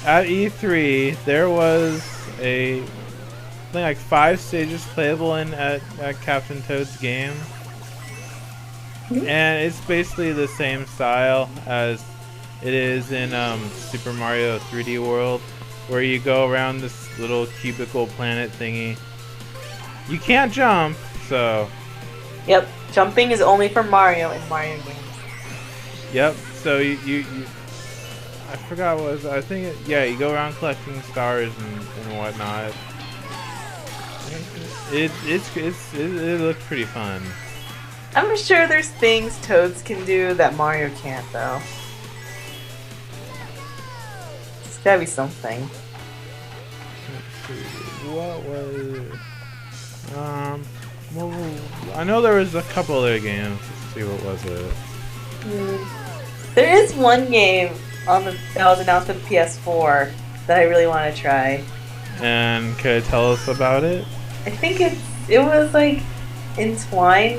at E3 there was I think like 5 stages playable at Captain Toad's game, and it's basically the same style as it is in Super Mario 3D World, where you go around this little cubicle planet thingy. You can't jump, so. Yep, jumping is only for Mario in Mario games. Yep. So you I forgot what it was. I think yeah, you go around collecting stars and whatnot. It looks pretty fun. I'm sure there's things Toads can do that Mario can't, though. There's gotta be something. Let's see. What was? Well, I know there was a couple other games. Let's see, what was it? There is one game that was announced for the PS4 that I really want to try. And could you tell us about it? I think it was like intertwined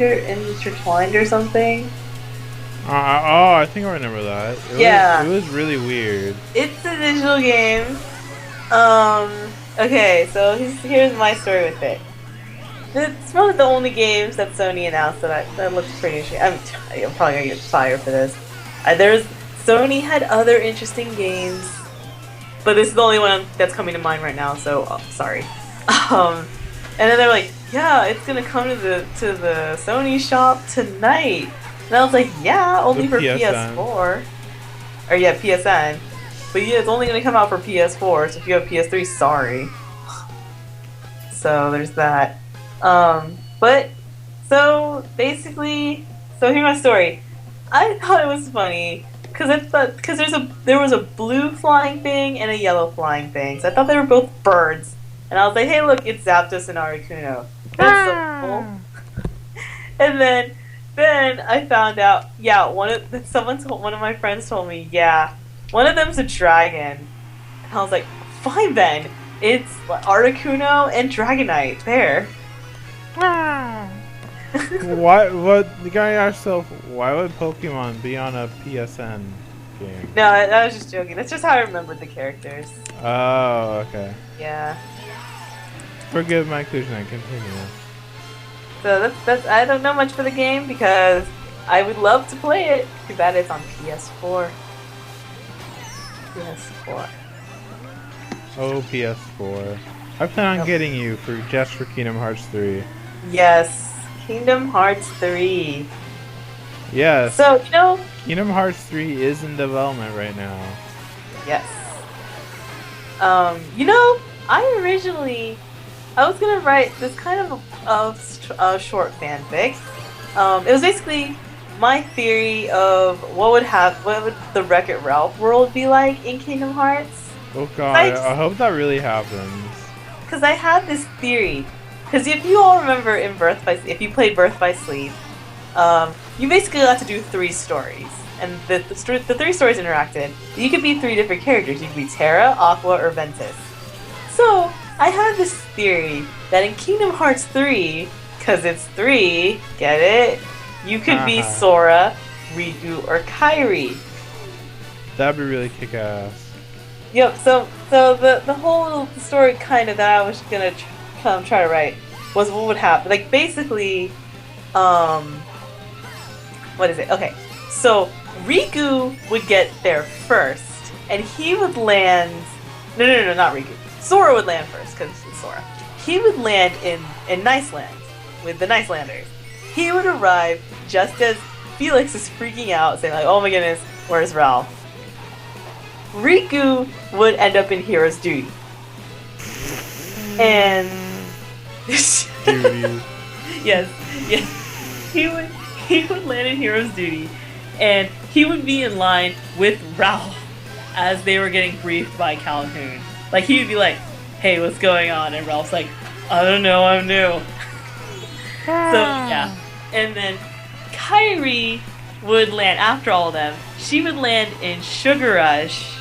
or something. I think I remember that. It was really weird. It's a digital game. Okay, so here's my story with it. It's one of the only games that Sony announced that looks pretty interesting. I'm probably gonna get fired for this. Sony had other interesting games, but this is the only one that's coming to mind right now. So sorry. And then they're like, "Yeah, it's gonna come to the Sony shop tonight." And I was like, "Yeah, only for PS4, or yeah, PSN." But yeah, it's only gonna come out for PS4. So if you have PS3, sorry. So there's that. But so basically, here's my story. I thought it was funny because there was a blue flying thing and a yellow flying thing. So I thought they were both birds, and I was like, "Hey, look, it's Zapdos and Articuno. That's so cool." And then I found out, yeah, one of my friends told me, yeah, one of them's a dragon, and I was like, fine then, it's Articuno and Dragonite there. What you gotta ask yourself, why would Pokemon be on a PSN game? No, I was just joking. That's just how I remembered the characters. Oh, okay. Yeah. Forgive my inclusion, I continue. So that's I don't know much for the game because I would love to play it. Too bad it's on PS4. PS4. Oh, PS4. I plan on getting you just for Kingdom Hearts 3. Yes, Kingdom Hearts 3. Yes. So, Kingdom Hearts 3 is in development right now. Yes. I was gonna write this kind of short fanfic. It was basically my theory of what would the Wreck-It Ralph world be like in Kingdom Hearts. Oh god, I hope that really happens. Because I had this theory. Because if you all remember if you played Birth by Sleep, you basically got to do 3 stories. And the 3 stories interacted. You could be 3 different characters. You could be Terra, Aqua, or Ventus. So, I had this theory that in Kingdom Hearts 3, because it's 3, get it? You could be Sora, Riku, or Kairi. That'd be really kick-ass. Yep, so the whole story kind of that I was gonna try to write was what would happen. Like, basically, what is it? Okay, so Riku would get there first, and he would land... No, not Riku. Sora would land first, because it's Sora. He would land in Niceland, with the Nicelanders. He would arrive just as Felix is freaking out, saying like, "Oh my goodness, where's Ralph?" Riku would end up in Hero's Duty, and Duty. yes, he would land in Hero's Duty, and he would be in line with Ralph as they were getting briefed by Calhoun. Like he would be like, "Hey, what's going on?" And Ralph's like, "I don't know, I'm new." So yeah, and then Kairi would land after all of them. She would land in Sugar Rush.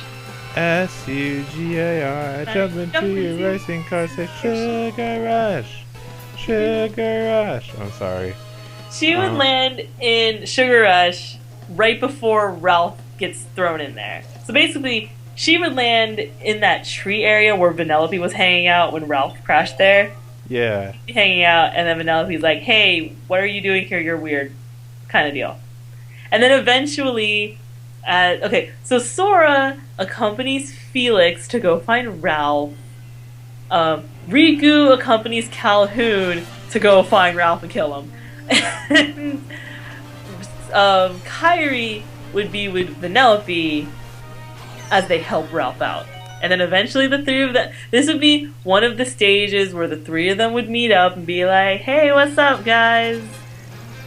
Sugar, jump into your racing car, say Sugar Rush, Sugar Rush. I'm sorry. She would land in Sugar Rush right before Ralph gets thrown in there. So basically, she would land in that tree area where Vanellope was hanging out when Ralph crashed there. Yeah. Hanging out, and then Vanellope's like, "Hey, what are you doing here? You're weird," kind of deal. And then eventually, okay, so Sora accompanies Felix to go find Ralph. Riku accompanies Calhoun to go find Ralph and kill him. And Kairi would be with Vanellope as they help Ralph out. And then eventually the three of them, this would be one of the stages where the three of them would meet up and be like, "Hey, what's up, guys?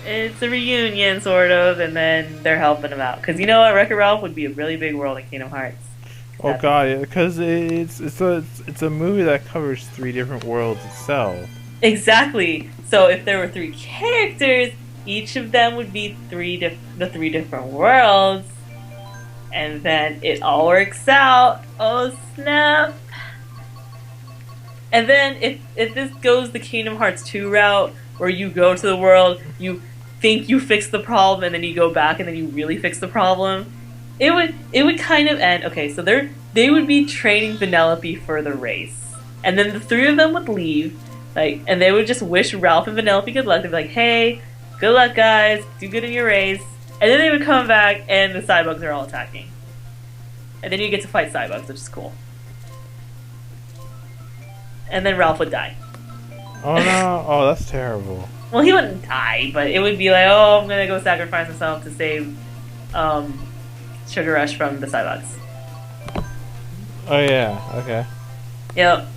It's a reunion, sort of," and then they're helping him out. Because you know what, Wreck-It Ralph would be a really big world in Kingdom Hearts. Oh god, because it's a movie that covers 3 different worlds itself. Exactly. So if there were 3 characters, each of them would be the 3 different worlds. And then it all works out. Oh snap! And then if this goes the Kingdom Hearts 2 route, where you go to the world, you think you fixed the problem, and then you go back and then you really fix the problem, it would kind of end. Okay, so they would be training Vanellope for the race, and then the 3 of them would leave, and they would just wish Ralph and Vanellope good luck. They'd be like, "Hey, good luck, guys. Do good in your race." And then they would come back, and the Cybugs are all attacking. And then you get to fight Cybugs, which is cool. And then Ralph would die. Oh no! Oh, that's terrible. Well, he wouldn't die, but it would be like, "Oh, I'm gonna go sacrifice myself to save Sugar Rush from the Cybugs." Oh yeah, okay. Yep.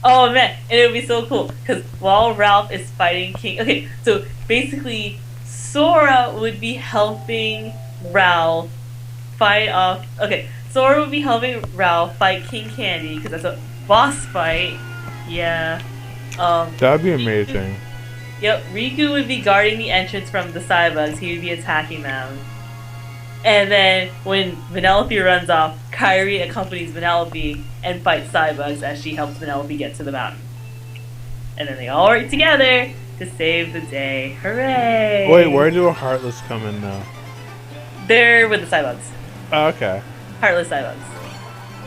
Oh man, and it would be so cool, because while Ralph is fighting King... Okay, so basically, Sora would be helping Ralph fight off... Okay, Sora would be helping Ralph fight King Candy, because that's a boss fight. Yeah. That'd be amazing. Yep, Riku would be guarding the entrance from the Cybugs. He would be attacking them. And then, when Vanellope runs off, Kairi accompanies Vanellope and fights Cybugs as she helps Vanellope get to the mountain. And then they all work together to save the day. Hooray! Wait, where do Heartless come in now? They're with the Cybugs. Oh, okay. Heartless Cybugs.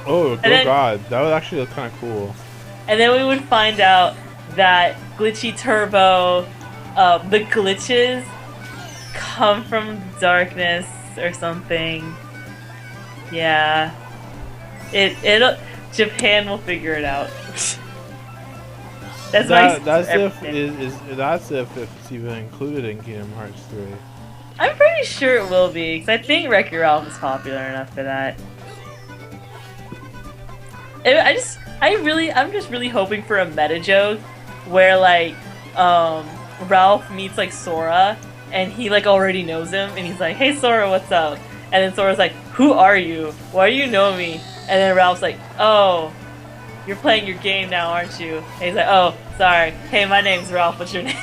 Oh, god. That would actually look kind of cool. And then we would find out that Glitchy Turbo, the glitches come from darkness or something. Yeah. Japan will figure it out. That's if it's even included in Kingdom Hearts 3. I'm pretty sure it will be, because I think Wreck-It Ralph is popular enough for that. I'm just really hoping for a meta joke where Ralph meets Sora and he already knows him and he's like, "Hey Sora, what's up?" And then Sora's like, "Who are you? Why do you know me?" And then Ralph's like, "Oh, you're playing your game now, aren't you?" And he's like, "Oh, sorry. Hey, my name's Ralph. What's your name?"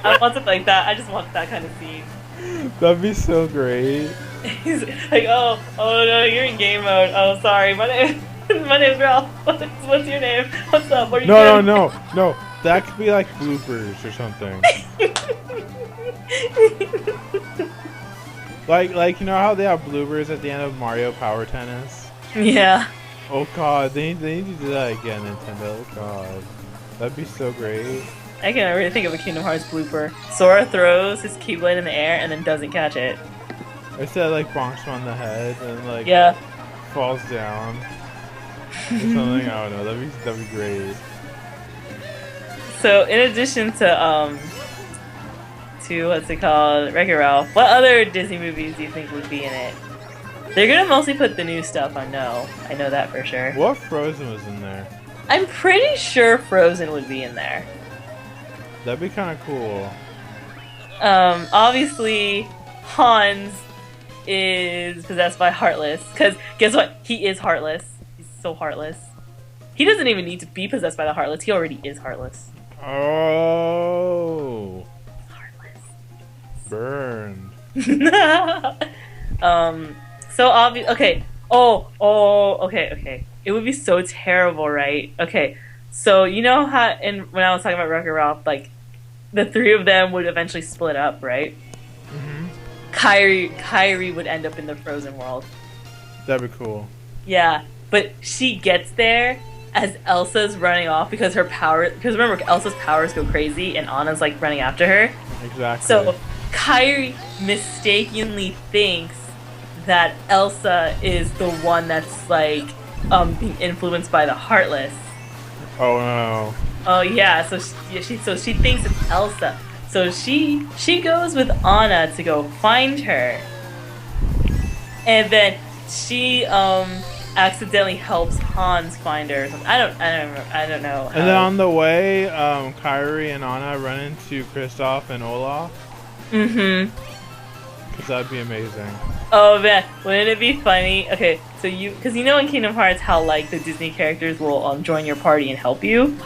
I want something like that. I just want that kind of scene. That'd be so great. He's like, oh no, you're in game mode. Oh, sorry, my name's Ralph. What's your name? What's up? What are you doing? No. That could be bloopers or something. like you know how they have bloopers at the end of Mario Power Tennis? Yeah. Oh god, they need to do that again, Nintendo. Oh god, that'd be so great. I can already think of a Kingdom Hearts blooper. Sora throws his Keyblade in the air and then doesn't catch it. Instead, bonks him on the head and yeah, falls down or something. I don't know. That'd be great. So in addition to to what's it called? Wreck-It Ralph. What other Disney movies do you think would be in it? They're gonna mostly put the new stuff. I know that for sure. What Frozen was in there? I'm pretty sure Frozen would be in there. That'd be kind of cool. Obviously, Hans is possessed by Heartless. Because guess what? He is Heartless. He's so heartless. He doesn't even need to be possessed by the Heartless. He already is Heartless. Oh. Heartless. Burned. So obvious. Okay. Okay. It would be so terrible, right? Okay. So you know how, when I was talking about Wreck-It Ralph, like the three of them would eventually split up, right? Mm-hmm. Kyrie would end up in the Frozen world. That'd be cool. Yeah, but she gets there as Elsa's running off because her power. Because remember, Elsa's powers go crazy, and Anna's like running after her. Exactly. So Kyrie mistakenly thinks that Elsa is the one that's like being influenced by the Heartless. Oh no. Oh yeah, so she thinks it's Elsa. So she goes with Anna to go find her, and then she accidentally helps Hans find her. I don't know. And then on the way, Kyrie and Anna run into Kristoff and Olaf. Mm-hmm. Because that'd be amazing. Oh man, wouldn't it be funny? Okay, so because you know in Kingdom Hearts how like the Disney characters will join your party and help you.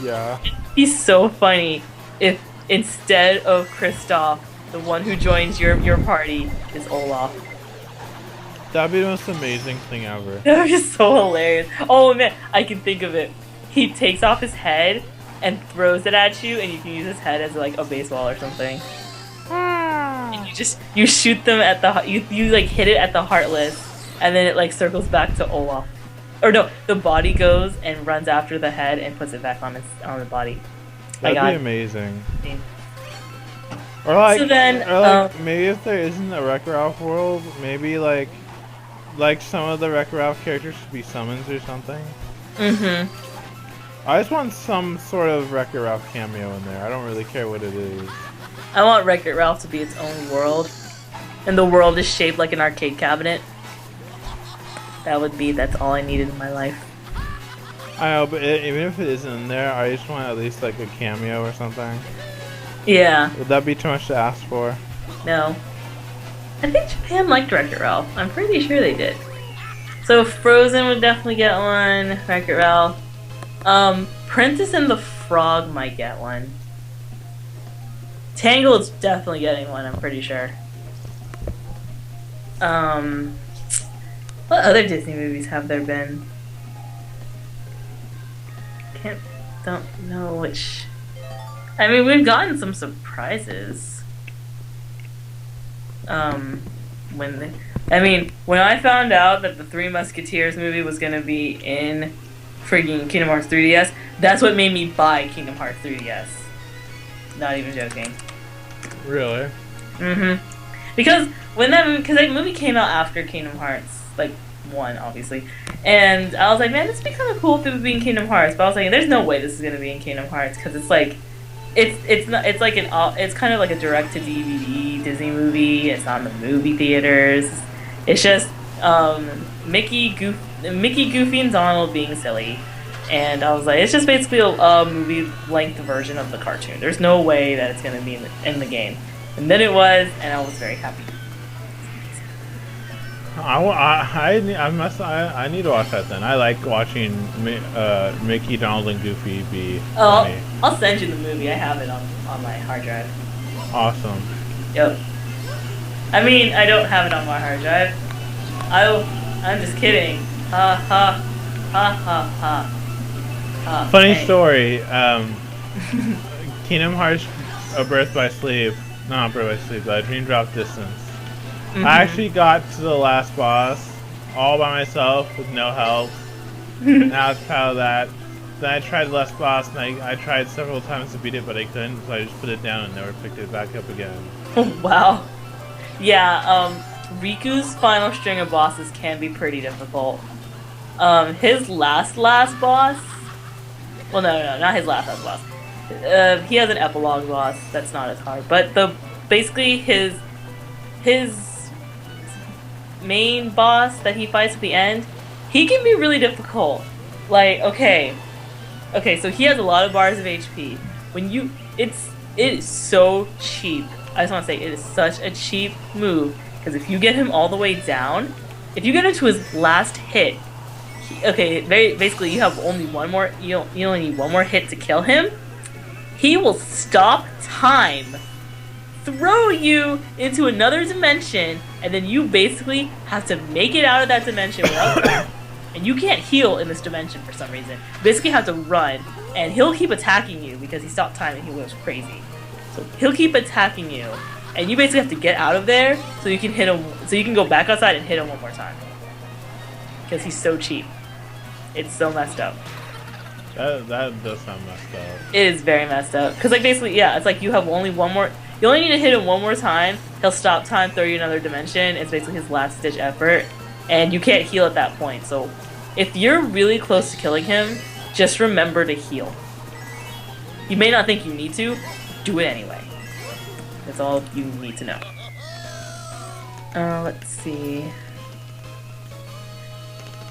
Yeah. It'd be so funny if instead of Kristoff, the one who joins your party is Olaf. That'd be the most amazing thing ever. That would be so hilarious. Oh man, I can think of it. He takes off his head and throws it at you, and you can use his head as like a baseball or something. And you shoot them at the you like hit it at the Heartless, and then it like circles back to Olaf. Or no, the body goes and runs after the head and puts it back on the body. That'd be amazing. Or like, so then, maybe if there isn't a Wreck-It Ralph world, maybe like some of the Wreck-It Ralph characters should be summons or something. Mm-hmm. I just want some sort of Wreck-It Ralph cameo in there. I don't really care what it is. I want Wreck-It Ralph to be its own world, and the world is shaped like an arcade cabinet. That's all I needed in my life. I know, but even if it isn't in there, I just want at least like a cameo or something. Yeah. Would that be too much to ask for? No. I think Japan liked Wreck-It Ralph. I'm pretty sure they did. So Frozen would definitely get one. Wreck-It Ralph. Princess and the Frog might get one. Tangled's definitely getting one, I'm pretty sure. What other Disney movies have there been? Don't know which. I mean, we've gotten some surprises. When I found out that the Three Musketeers movie was gonna be in freaking Kingdom Hearts 3DS, that's what made me buy Kingdom Hearts 3DS. Not even joking. Really? Mm-hmm. Because that movie came out after Kingdom Hearts, like 1, obviously, and I was like, man, this would be kind of cool if it would be in Kingdom Hearts. But I was like, there's no way this is gonna be in Kingdom Hearts because it's like, it's kind of like a direct to DVD Disney movie. It's not in the movie theaters. It's just Mickey, Goofy, and Donald being silly. And I was like, it's just basically a movie-length version of the cartoon. There's no way that it's going to be in the game. And then it was, and I was very happy. I need to watch that then. I like watching Mickey, Donald, and Goofy be funny. I'll send you the movie. I have it on my hard drive. Awesome. Yep. I mean, I don't have it on my hard drive. I'm just kidding. Ha ha. Ha ha ha. Funny story. Kingdom Hearts, Birth by Sleep. Not Birth by Sleep, but Dream Drop Distance. Mm-hmm. I actually got to the last boss all by myself with no help. And I was proud of that. Then I tried the last boss, and I tried several times to beat it, but I couldn't, so I just put it down and never picked it back up again. Wow. Yeah, Riku's final string of bosses can be pretty difficult. His last boss... Well, no, not his last boss. He has an epilogue boss that's not as hard. But the basically his main boss that he fights at the end, he can be really difficult. Like, okay, so he has a lot of bars of HP. It is so cheap. I just want to say it is such a cheap move because if you get him all the way down, if you get him to his last hit, basically you have only one more. You only need one more hit to kill him. He will stop time, throw you into another dimension, and then you basically have to make it out of that dimension without and you can't heal in this dimension for some reason. You basically have to run, and he'll keep attacking you because he stopped time and he goes crazy. So he'll keep attacking you, and you basically have to get out of there so you can hit him. So you can go back outside and hit him one more time because he's so cheap. It's so messed up. That does sound messed up. It is very messed up because like basically it's like you have only one more. You only need to hit him one more time. He'll stop time, throw you another dimension. It's basically his last ditch effort, and you can't heal at that point. So if you're really close to killing him, just remember to heal. You may not think you need to, do it anyway. That's all you need to know. Let's see.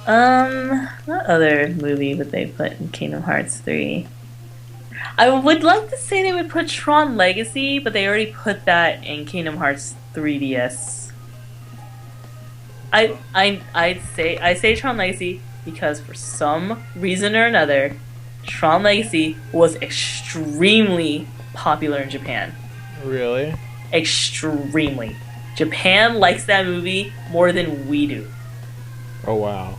What other movie would they put in Kingdom Hearts 3? I would like to say they would put Tron Legacy, but they already put that in Kingdom Hearts 3DS. I say Tron Legacy because for some reason or another, Tron Legacy was extremely popular in Japan. Really? Extremely. Japan likes that movie more than we do. Oh wow.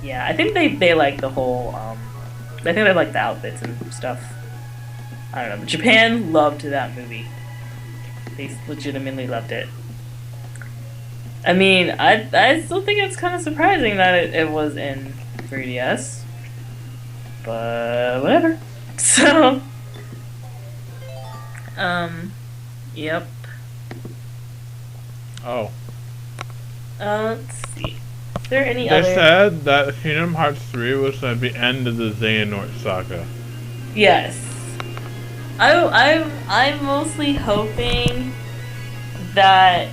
Yeah, I think they like the whole I think they like the outfits and stuff. I don't know. Japan loved that movie. They legitimately loved it. I mean, I still think it's kind of surprising that it was in 3DS. But whatever. So, yep. Oh. Let's see. Is there any They other? said that Kingdom Hearts 3 was at the end of the Xehanort saga. Yes. I'm mostly hoping that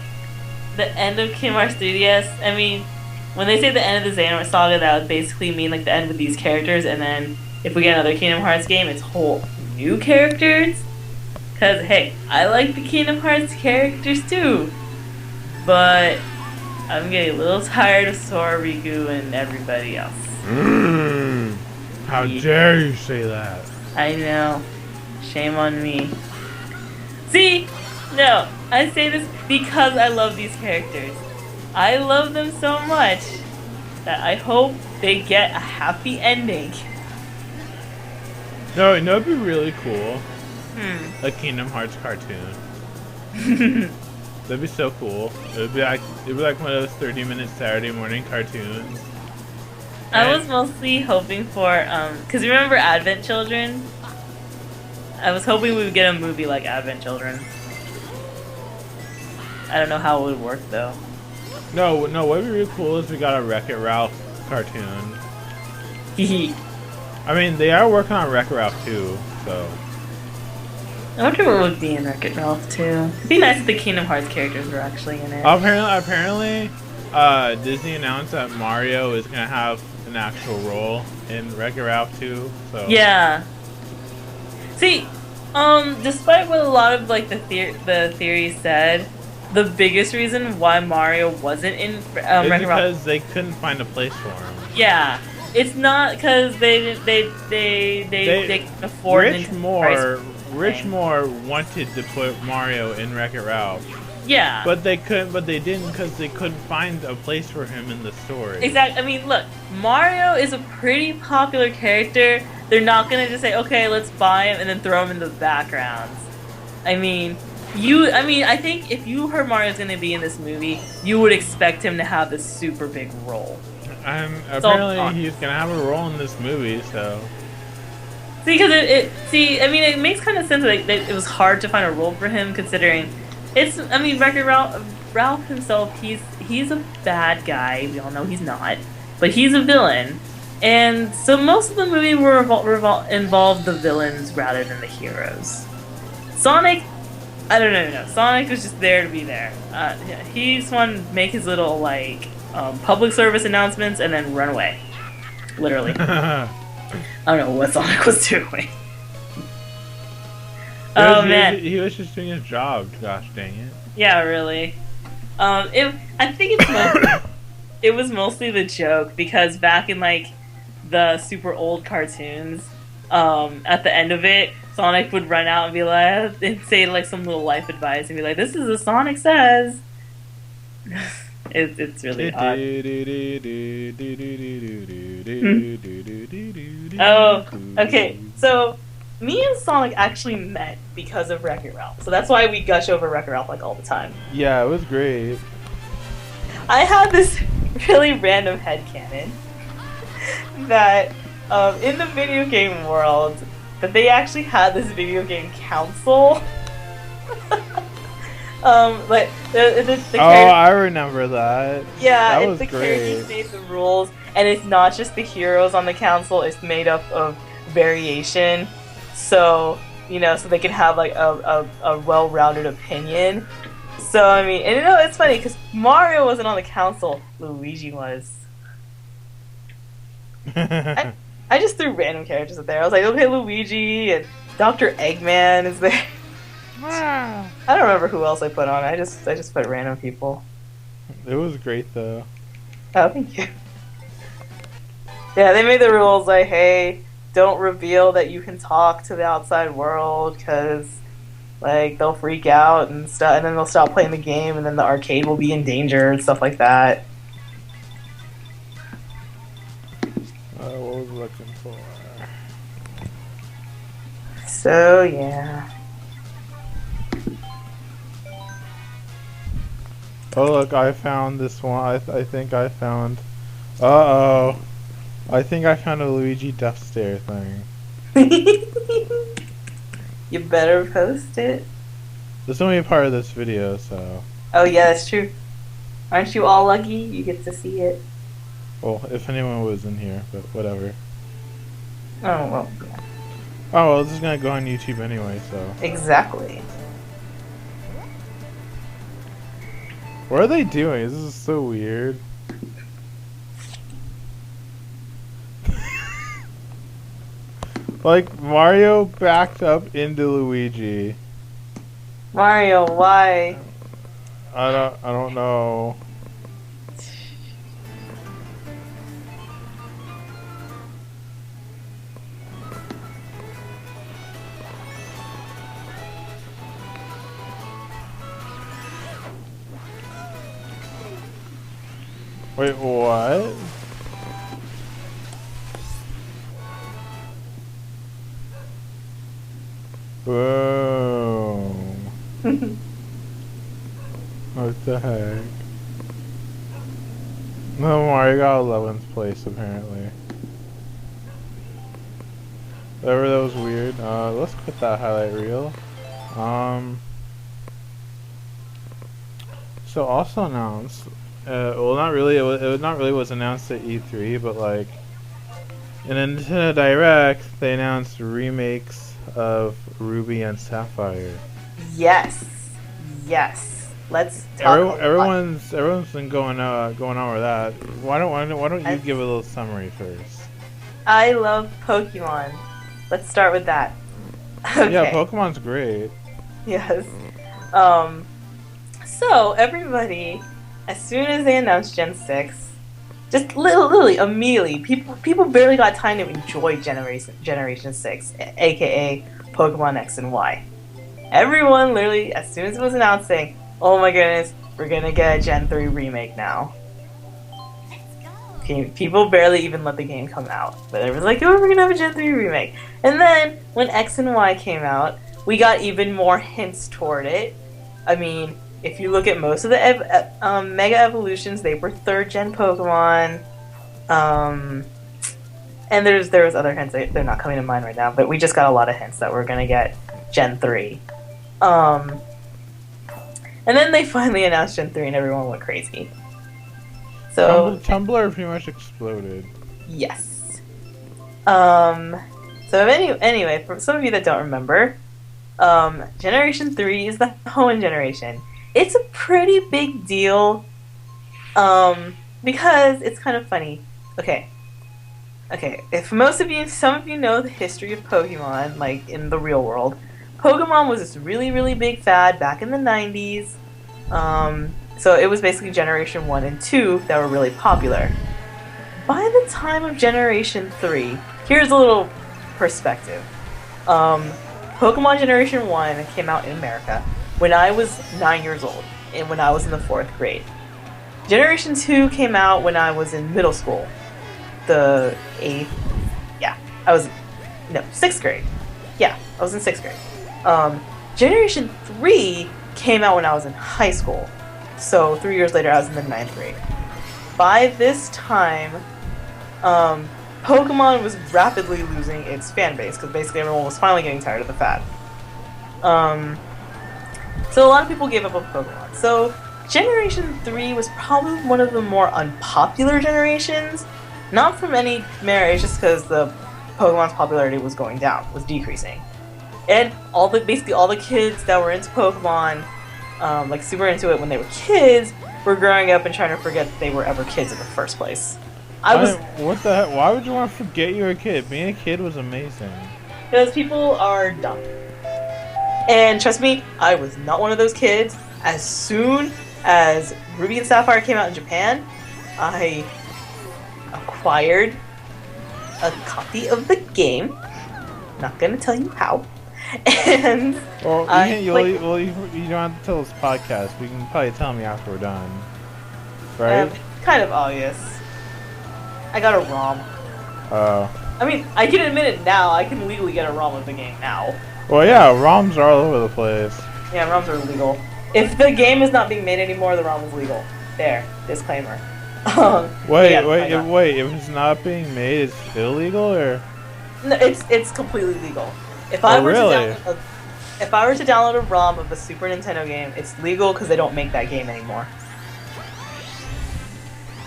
the end of Kingdom Hearts 3DS, I mean, when they say the end of the Xehanort saga, that would basically mean like the end with these characters, and then if we get another Kingdom Hearts game, it's whole new characters. Cause hey, I like the Kingdom Hearts characters too, but I'm getting a little tired of Sora, Riku, and everybody else. How dare you say that? I know. Shame on me. See? No, I say this because I love these characters. I love them so much that I hope they get a happy ending. No, you know, it'd be really cool. A Kingdom Hearts cartoon. That'd be so cool. It'd be like one of those 30-minute Saturday morning cartoons. I was mostly hoping for cause you remember Advent Children? I was hoping we would get a movie like Advent Children. I don't know how it would work though. No, what'd be really cool is we got a Wreck-It Ralph cartoon. I mean, they are working on Wreck-It Ralph too, so. I wonder what would be in Wreck-It Ralph too. It'd be nice if the Kingdom Hearts characters were actually in it. Apparently, Disney announced that Mario is gonna have an actual role in Wreck-It Ralph too. So yeah. See, despite what a lot of like the theory said, the biggest reason why Mario wasn't in it's Wreck-It Ralph because they couldn't find a place for him. Yeah, it's not because they can afford Rich Moore wanted to put Mario in Wreck-It Ralph. Yeah, but they didn't because they couldn't find a place for him in the story. Exactly. I mean, look, Mario is a pretty popular character. They're not gonna just say, okay, let's buy him and then throw him in the backgrounds. I mean, I think if you heard Mario's gonna be in this movie, you would expect him to have this super big role. Apparently he's gonna have a role in this movie, so. See, because it makes kind of sense that it was hard to find a role for him, considering Wreck-It Ralph himself, he's a bad guy. We all know he's not, but he's a villain, and so most of the movie involved the villains rather than the heroes. Sonic I don't know. No. Sonic was just there to be there. He just wanted to make his little like public service announcements and then run away. Literally. I don't know what Sonic was doing. Man, he was just doing his job. Gosh dang it. Yeah, really. I think it was mostly the joke because back in like the super old cartoons, at the end of it, Sonic would run out and be like, and say like some little life advice and be like, "This is what Sonic says." It's really odd. Oh, okay. So me and Sonic actually met because of Wreck-It Ralph. So that's why we gush over Wreck-It Ralph like all the time. Yeah, it was great. I had this really random headcanon that in the video game world, that they actually had this video game council. Like the I remember that. Yeah, that was the great. characters made the rules, and it's not just the heroes on the council. It's made up of variation, so so they can have like a well-rounded opinion. So I mean, and it's funny because Mario wasn't on the council. Luigi was. I just threw random characters up there. I was like, okay, Luigi and Dr. Eggman is there. I don't remember who else I put on. I just put random people. It was great though. Oh, thank you. Yeah, they made the rules like, hey, don't reveal that you can talk to the outside world because like they'll freak out and stuff, and then they'll stop playing the game, and then the arcade will be in danger and stuff like that. What was I looking for? So yeah. Oh look, I found this one. I think I found. Uh-oh. I think I found a Luigi Death Stare thing. You better post it. This is only a part of this video, so. Oh yeah, that's true. Aren't you all lucky? You get to see it. Well, if anyone was in here, but whatever. Oh well. Yeah. Oh well, this is gonna go on YouTube anyway, so. Exactly. What are they doing? This is so weird. Like Mario backed up into Luigi. Mario, why? I don't know. Wait, what? Whoa. What the heck? No, Mario got 11th place apparently. Whatever, that was weird. Let's quit that highlight reel. So also announced, well, not really. It not really was announced at E3, but like in a Nintendo Direct, they announced remakes of Ruby and Sapphire. Yes. Let's talk. Everyone's been going on with that. Why don't you give a little summary first? I love Pokemon. Let's start with that. Okay. Yeah, Pokemon's great. Yes. So everybody, as soon as they announced Gen 6, just literally immediately, people barely got time to enjoy Generation 6, aka Pokemon X and Y. Everyone literally, as soon as it was announced, saying, "Oh my goodness, we're gonna get a Gen 3 remake now." People barely even let the game come out, but everyone's like, "Oh, we're gonna have a Gen 3 remake." And then when X and Y came out, we got even more hints toward it. I mean, if you look at most of the Mega Evolutions, they were 3rd gen Pokemon. And there was other hints, they're not coming to mind right now, but we just got a lot of hints that we're gonna get Gen 3. And then they finally announced Gen 3 and everyone went crazy. So Tumblr pretty much exploded. Yes. So anyway, for some of you that don't remember, Generation 3 is the Hoenn generation. It's a pretty big deal, because it's kind of funny. Okay, if some of you know the history of Pokemon, like in the real world, Pokemon was this really, really big fad back in the 90s. So it was basically Generation 1 and 2 that were really popular. By the time of Generation 3, here's a little perspective. Pokemon Generation 1 came out in America when I was 9 years old, and when I was in the 4th grade. Generation 2 came out when I was in middle school. The 8th, yeah, 6th grade. Yeah, I was in 6th grade. Generation 3 came out when I was in high school. So 3 years later, I was in the 9th grade. By this time, Pokemon was rapidly losing its fan base because basically everyone was finally getting tired of the fad. So a lot of people gave up on Pokemon. So Generation 3 was probably one of the more unpopular generations. Not from any merit, it's just because the Pokemon's popularity was going down, was decreasing. And basically all the kids that were into Pokemon, like super into it when they were kids, were growing up and trying to forget that they were ever kids in the first place. What the heck? Why would you want to forget you were a kid? Being a kid was amazing. Because people are dumb. And trust me, I was not one of those kids. As soon as Ruby and Sapphire came out in Japan, I acquired a copy of the game. Not gonna tell you how. And you don't have to tell this podcast. We can probably tell me after we're done, right? Kind of obvious. I got a ROM. I mean, I can admit it now. I can legally get a ROM of the game now. Well, yeah, ROMs are all over the place. Yeah, ROMs are legal. If the game is not being made anymore, the ROM is legal. There, disclaimer. Wait. If it's not being made, it's illegal, or? No, it's completely legal. If I were to download a ROM of a Super Nintendo game, it's legal because they don't make that game anymore.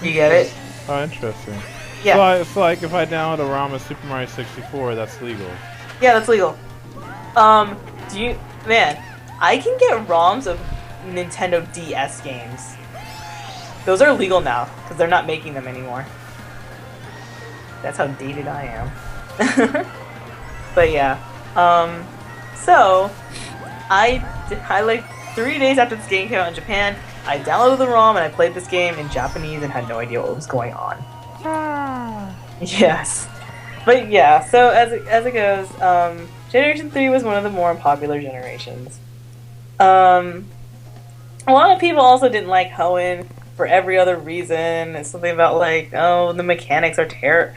You get it? Oh, interesting. Yeah. So like if I download a ROM of Super Mario 64, that's legal. Yeah, that's legal. Man, I can get ROMs of Nintendo DS games. Those are legal now because they're not making them anymore. That's how dated I am. But yeah. So I like 3 days after this game came out in Japan, I downloaded the ROM and I played this game in Japanese and had no idea what was going on. Yes. But yeah, so as it goes, Generation 3 was one of the more unpopular generations. A lot of people also didn't like Hoenn for every other reason. It's something about like, oh, the mechanics are terrible.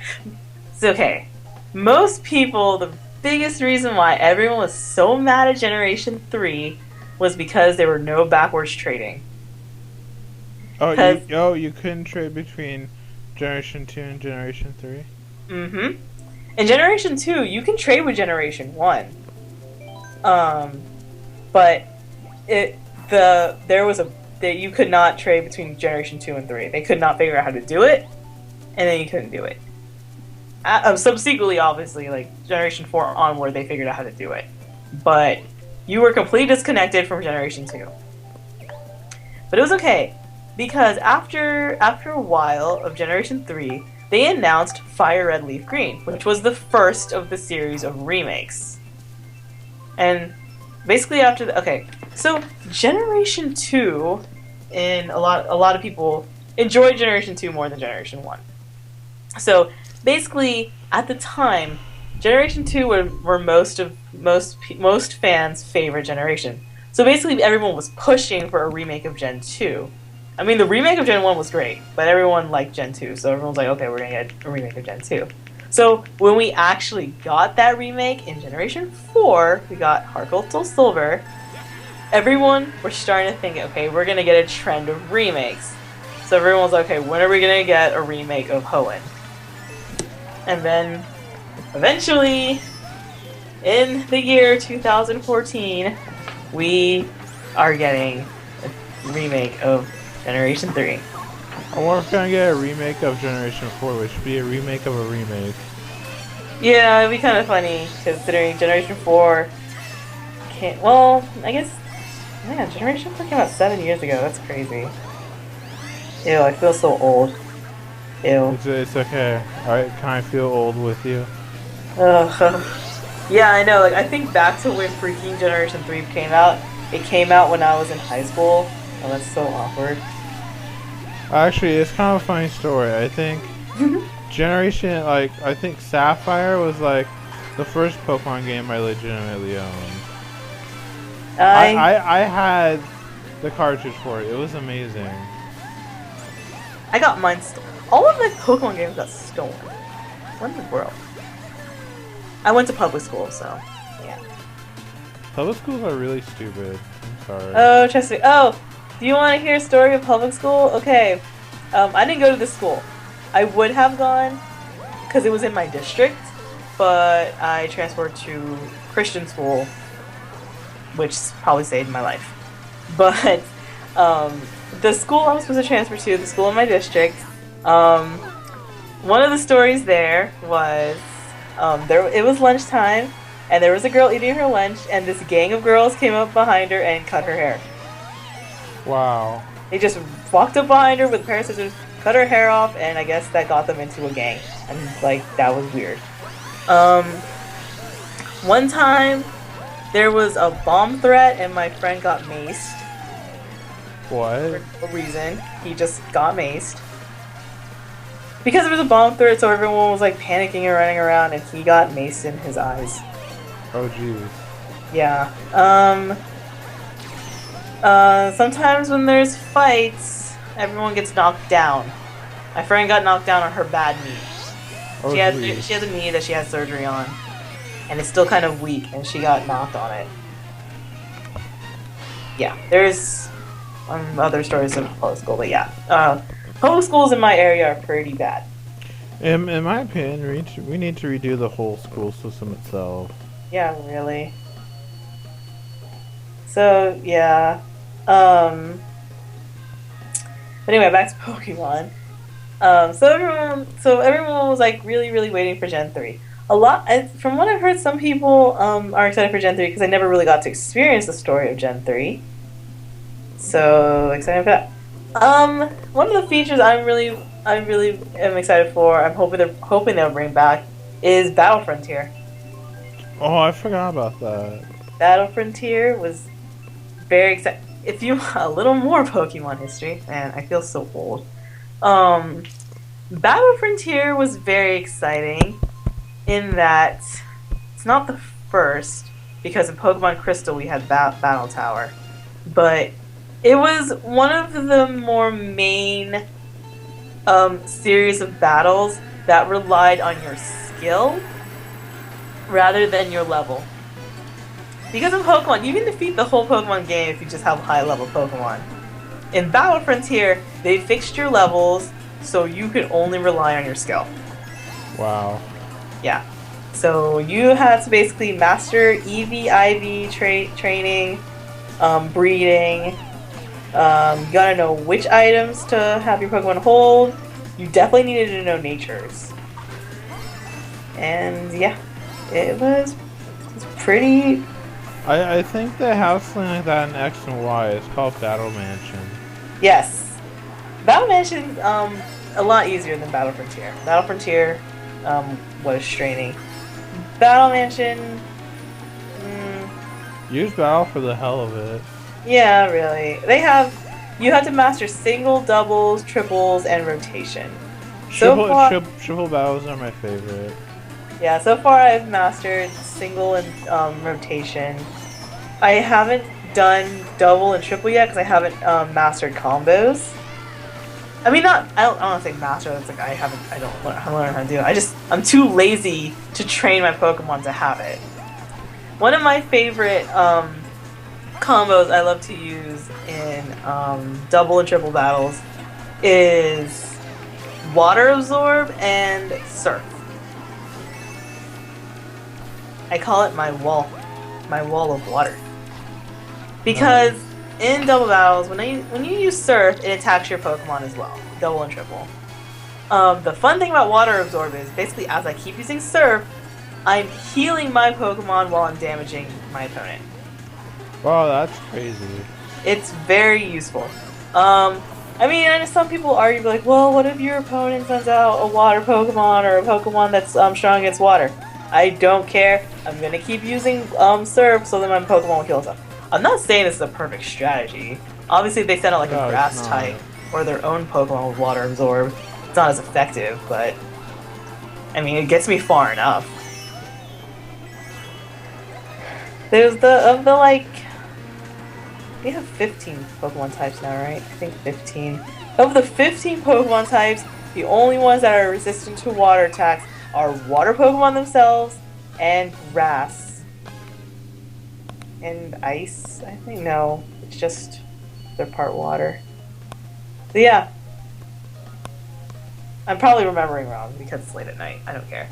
It's okay. Most people, the biggest reason why everyone was so mad at Generation 3 was because there were no backwards trading. You couldn't trade between Generation 2 and Generation 3? Mm-hmm. In Generation 2, you can trade with Generation 1. But you could not trade between Generation 2 and 3. They could not figure out how to do it, and then you couldn't do it. Subsequently, obviously, like Generation 4 onward, they figured out how to do it. But you were completely disconnected from Generation 2. But it was okay, because after a while of Generation 3, they announced Fire Red Leaf Green, which was the first of the series of remakes. And basically so Generation 2, and a lot of people enjoyed Generation 2 more than Generation 1. So basically, at the time, Generation 2 were most fans' favorite generation. So basically, everyone was pushing for a remake of Gen 2. I mean, the remake of Gen 1 was great, but everyone liked Gen 2, so everyone was like, okay, we're gonna get a remake of Gen 2. So when we actually got that remake in Generation 4, we got Heart Gold Soul Silver, everyone was starting to think, okay, we're gonna get a trend of remakes. So everyone was like, okay, when are we gonna get a remake of Hoenn? And then, eventually, in the year 2014, we are getting a remake of Generation 3. I wonder if we're gonna get a remake of Generation 4, which would be a remake of a remake. Yeah, it'd be kind of funny, considering Generation 4 came. Well, I guess. Man, Generation 4 came out 7 years ago. That's crazy. Ew, I feel so old. Ew. It's okay. Alright, can I feel old with you? Ugh. Yeah, I know. Like, I think back to when freaking Generation 3 came out. It came out when I was in high school. Oh, that's so awkward. Actually, it's kind of a funny story. I think Generation, like, I think Sapphire was like the first Pokemon game I legitimately owned. I had the cartridge for it. It was amazing. I got mine stolen. All of my Pokemon games got stolen. What in the world? I went to public school, so yeah. Public schools are really stupid. I'm sorry. Oh, trust me. Oh, do you want to hear a story of public school? Okay. I didn't go to this school. I would have gone because it was in my district, but I transferred to Christian school, which probably saved my life. But the school I was supposed to transfer to, the school in my district, one of the stories there was it was lunchtime, and there was a girl eating her lunch, and this gang of girls came up behind her and cut her hair. Wow. They just walked up behind her with a pair of scissors, cut her hair off, and I guess that got them into a gang. And like that was weird. One time there was a bomb threat, and my friend got maced. What? For no reason. He just got maced. Because there was a bomb threat, so everyone was like panicking and running around, and he got maced in his eyes. Oh jeez. Yeah. Sometimes when there's fights, everyone gets knocked down. My friend got knocked down on her bad knee. Oh, she has a knee that she had surgery on, and it's still kind of weak, and she got knocked on it. Yeah, there's other stories of public school, but yeah. Public schools in my area are pretty bad. In my opinion, we need to redo the whole school system itself. Yeah, really. So, yeah. But anyway, back to Pokemon. So everyone was like really waiting for Gen 3. From what I've heard, some people are excited for Gen 3 because I never really got to experience the story of Gen 3. So excited for that. One of the features I really am excited for, I'm hoping they'll bring back, is Battle Frontier. Oh, I forgot about that. Battle Frontier was very exciting. If you want a little more Pokemon history, man, I feel so old. Battle Frontier was very exciting in that it's not the first, because in Pokemon Crystal we had Battle Tower, but it was one of the more main series of battles that relied on your skill rather than your level. Because in Pokemon, you can defeat the whole Pokemon game if you just have high-level Pokemon. In Battle Frontier, they fixed your levels so you could only rely on your skill. Wow. Yeah. So you had to basically master EV, IV training, breeding. You gotta know which items to have your Pokemon hold. You definitely needed to know natures. And yeah, it was pretty... I think they have something like that in X and Y. It's called Battle Mansion. Yes. Battle Mansion, a lot easier than Battle Frontier. Battle Frontier, was straining. Battle Mansion... Use Battle for the hell of it. Yeah, really. You have to master single, doubles, triples, and rotation. Triple battles are my favorite. Yeah, so far I've mastered single and rotation. I haven't done double and triple yet because I haven't mastered combos. I mean, I don't want to say master. That's like I don't learn how to do it. I'm too lazy to train my Pokemon to have it. One of my favorite combos I love to use in double and triple battles is Water Absorb and Surf. I call it my wall of water. Because in double battles, when you use Surf, it attacks your Pokemon as well, double and triple. The fun thing about Water Absorb is basically as I keep using Surf, I'm healing my Pokemon while I'm damaging my opponent. Wow, that's crazy. It's very useful. I mean, and some people argue like, well, what if your opponent sends out a water Pokemon or a Pokemon that's strong against water? I don't care. I'm gonna keep using Surf so that my Pokemon will kill itself. I'm not saying this is a perfect strategy. Obviously, if they send out like a grass type or their own Pokemon with water absorb, it's not as effective. But I mean, it gets me far enough. There's the like. We have 15 Pokemon types now, right? I think 15. Of the 15 Pokemon types, the only ones that are resistant to water attacks are water Pokemon themselves and grass. And ice, I think. No, it's just they're part water. So yeah. I'm probably remembering wrong because it's late at night. I don't care.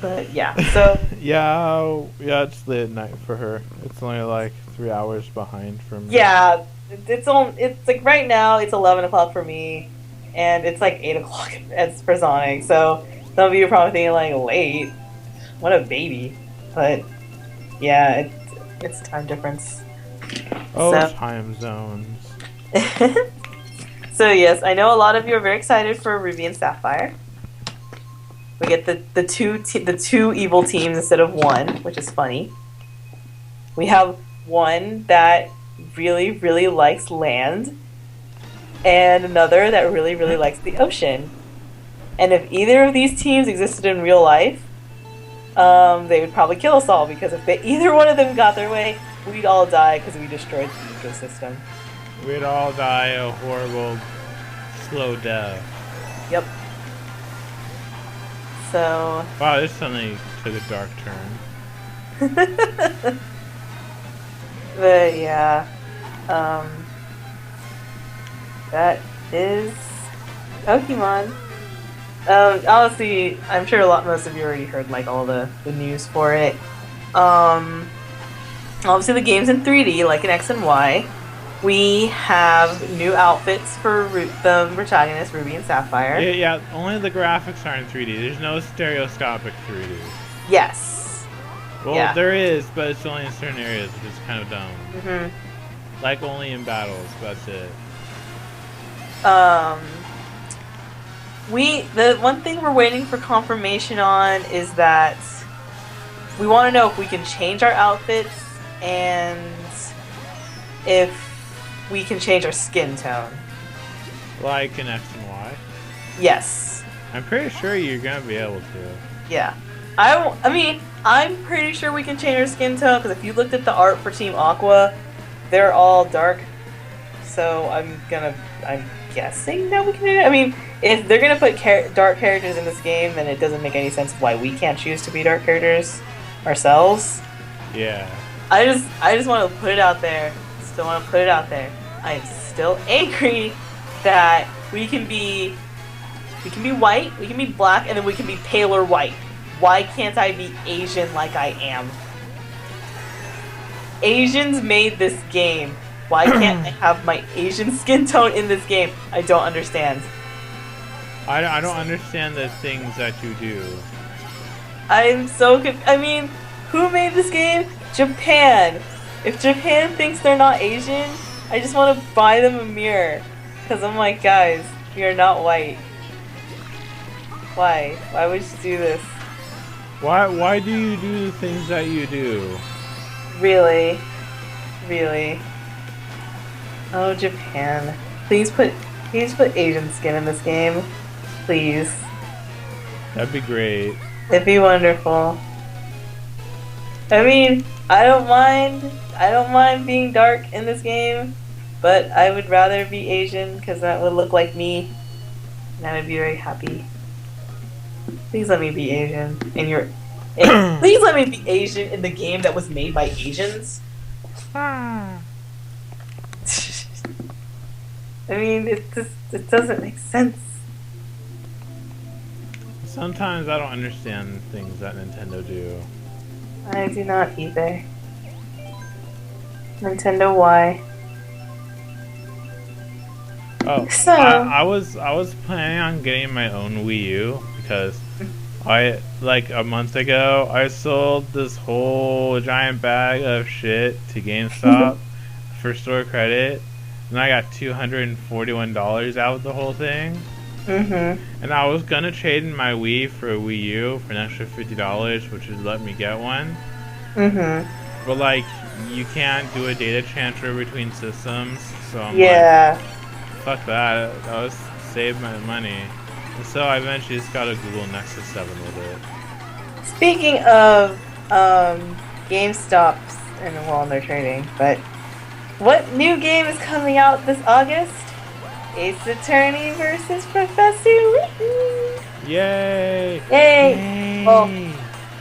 But yeah, so yeah, it's late at night for her. It's only like 3 hours behind from me. Yeah, it's like right now it's 11 o'clock for me, and it's like 8 o'clock for Sonic. So some of you are probably thinking like late, what a baby. But yeah, it's time difference. Oh, so. Time zones. So yes, I know a lot of you are very excited for Ruby and Sapphire. We get the two evil teams instead of one, which is funny. We have one that really, really likes land, and another that really, really likes the ocean. And if either of these teams existed in real life, they would probably kill us all, because if either one of them got their way, we'd all die because we destroyed the ecosystem. We'd all die a horrible, slow death. Yep. So. Wow, this suddenly took a dark turn. But yeah, that is Pokemon. Honestly, I'm sure most of you already heard like all the news for it. Obviously the game's in 3D, like in X and Y. We have new outfits for the protagonists, Ruby and Sapphire. Yeah, only the graphics are in 3D. There's no stereoscopic 3D. Yes. Well, yeah. There is, but it's only in certain areas, which is kind of dumb. Mm-hmm. Like only in battles, that's it. The one thing we're waiting for confirmation on is that we want to know if we can change our outfits and if we can change our skin tone. Like in X and Y? Yes. I'm pretty sure you're gonna be able to. Yeah. I mean, I'm pretty sure we can change our skin tone, because if you looked at the art for Team Aqua, they're all dark. So I'm guessing that we can do it. I mean, if they're gonna put dark characters in this game, then it doesn't make any sense why we can't choose to be dark characters ourselves. Yeah. I just want to put it out there. Still want to put it out there. I am still angry that we can be white, we can be black, and then we can be paler white. Why can't I be Asian like I am? Asians made this game. Why can't I have my Asian skin tone in this game? I don't understand. I don't understand the things that you do. I'm so I mean, who made this game? Japan. If Japan thinks they're not Asian, I just want to buy them a mirror. Because I'm like, guys, you're not white. Why? Why would you do this? Why do you do the things that you do? Really? Really? Oh, Japan. Please put Asian skin in this game. Please. That'd be great. It'd be wonderful. I mean, I don't mind being dark in this game, but I would rather be Asian because that would look like me, and I would be very happy. Please let me be Asian please let me be Asian in the game that was made by Asians. I mean, it doesn't make sense. Sometimes I don't understand things that Nintendo do. I do not either. Nintendo, why? Oh, so I was planning on getting my own Wii U because like a month ago I sold this whole giant bag of shit to GameStop for store credit, and I got $241 out of the whole thing. And I was gonna trade in my Wii for a Wii U for an extra $50, which would let me get one. But like, you can't do a data transfer between systems, so I'm like, fuck that. That was save my money. And so I eventually just got a Google Nexus 7 with it. Speaking of GameStops and they're trading, but what new game is coming out this August? Ace Attorney versus Professor. Woohoo! Yay! Yay! Well,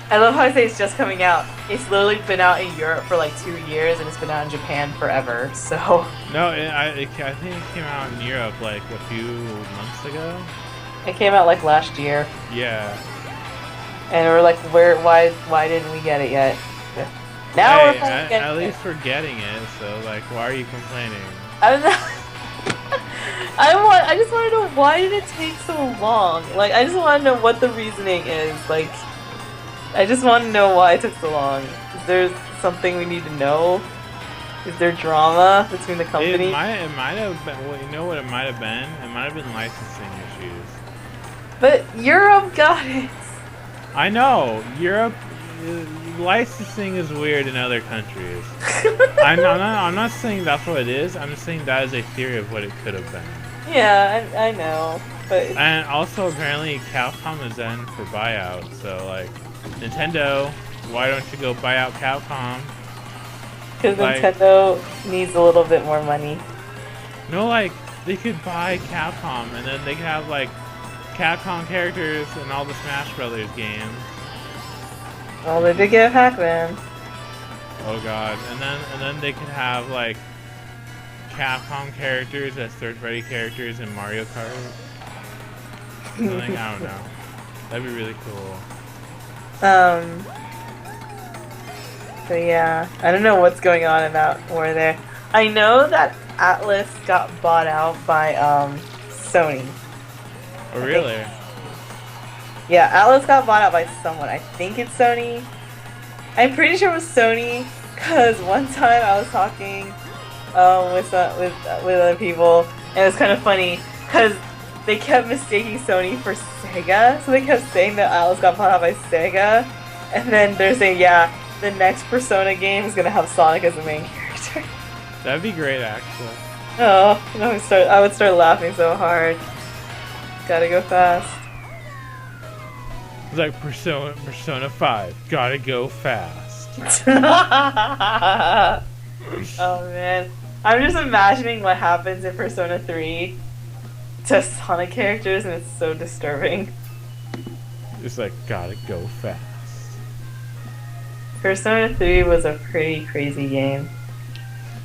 I love how I say it's just coming out. It's literally been out in Europe for like 2 years, and it's been out in Japan forever. So no, I think it came out in Europe like a few months ago. It came out like last year. Yeah. And we're like, why didn't we get it yet? Now hey, at least we're getting it. So like, why are you complaining? I'm not. I just want to know, why did it take so long? Like, I just want to know what the reasoning is. Like, I just want to know why it took so long. Is there something we need to know? Is there drama between the company? It might have been. Well, you know what it might have been? It might have been licensing issues. But Europe got it. I know Europe. Licensing is weird in other countries. I'm not saying that's what it is. I'm just saying that is a theory of what it could have been. Yeah, I know. But and also apparently Capcom is in for buyout. So like, Nintendo, why don't you go buy out Capcom? Because Nintendo needs a little bit more money. No, like they could buy Capcom and then they could have like Capcom characters in all the Smash Brothers games. Well, they did get Pac-Man. Oh god, and then they could have like Capcom characters as third-party characters in Mario Kart. Something, I don't know. That'd be really cool. So yeah, I don't know what's going on about War there. I know that Atlas got bought out by Sony. Oh really? Yeah, Atlas got bought out by someone. I think it's Sony. I'm pretty sure it was Sony, because one time I was talking with other people, and it was kind of funny, because they kept mistaking Sony for Sega, so they kept saying that Atlas got bought out by Sega, and then they're saying, yeah, the next Persona game is going to have Sonic as the main character. That'd be great, actually. Oh, I would start laughing so hard. Gotta go fast. It's like Persona 5. Gotta go fast. Oh man. I'm just imagining what happens in Persona 3 to Sonic characters, and it's so disturbing. It's like, gotta go fast. Persona 3 was a pretty crazy game.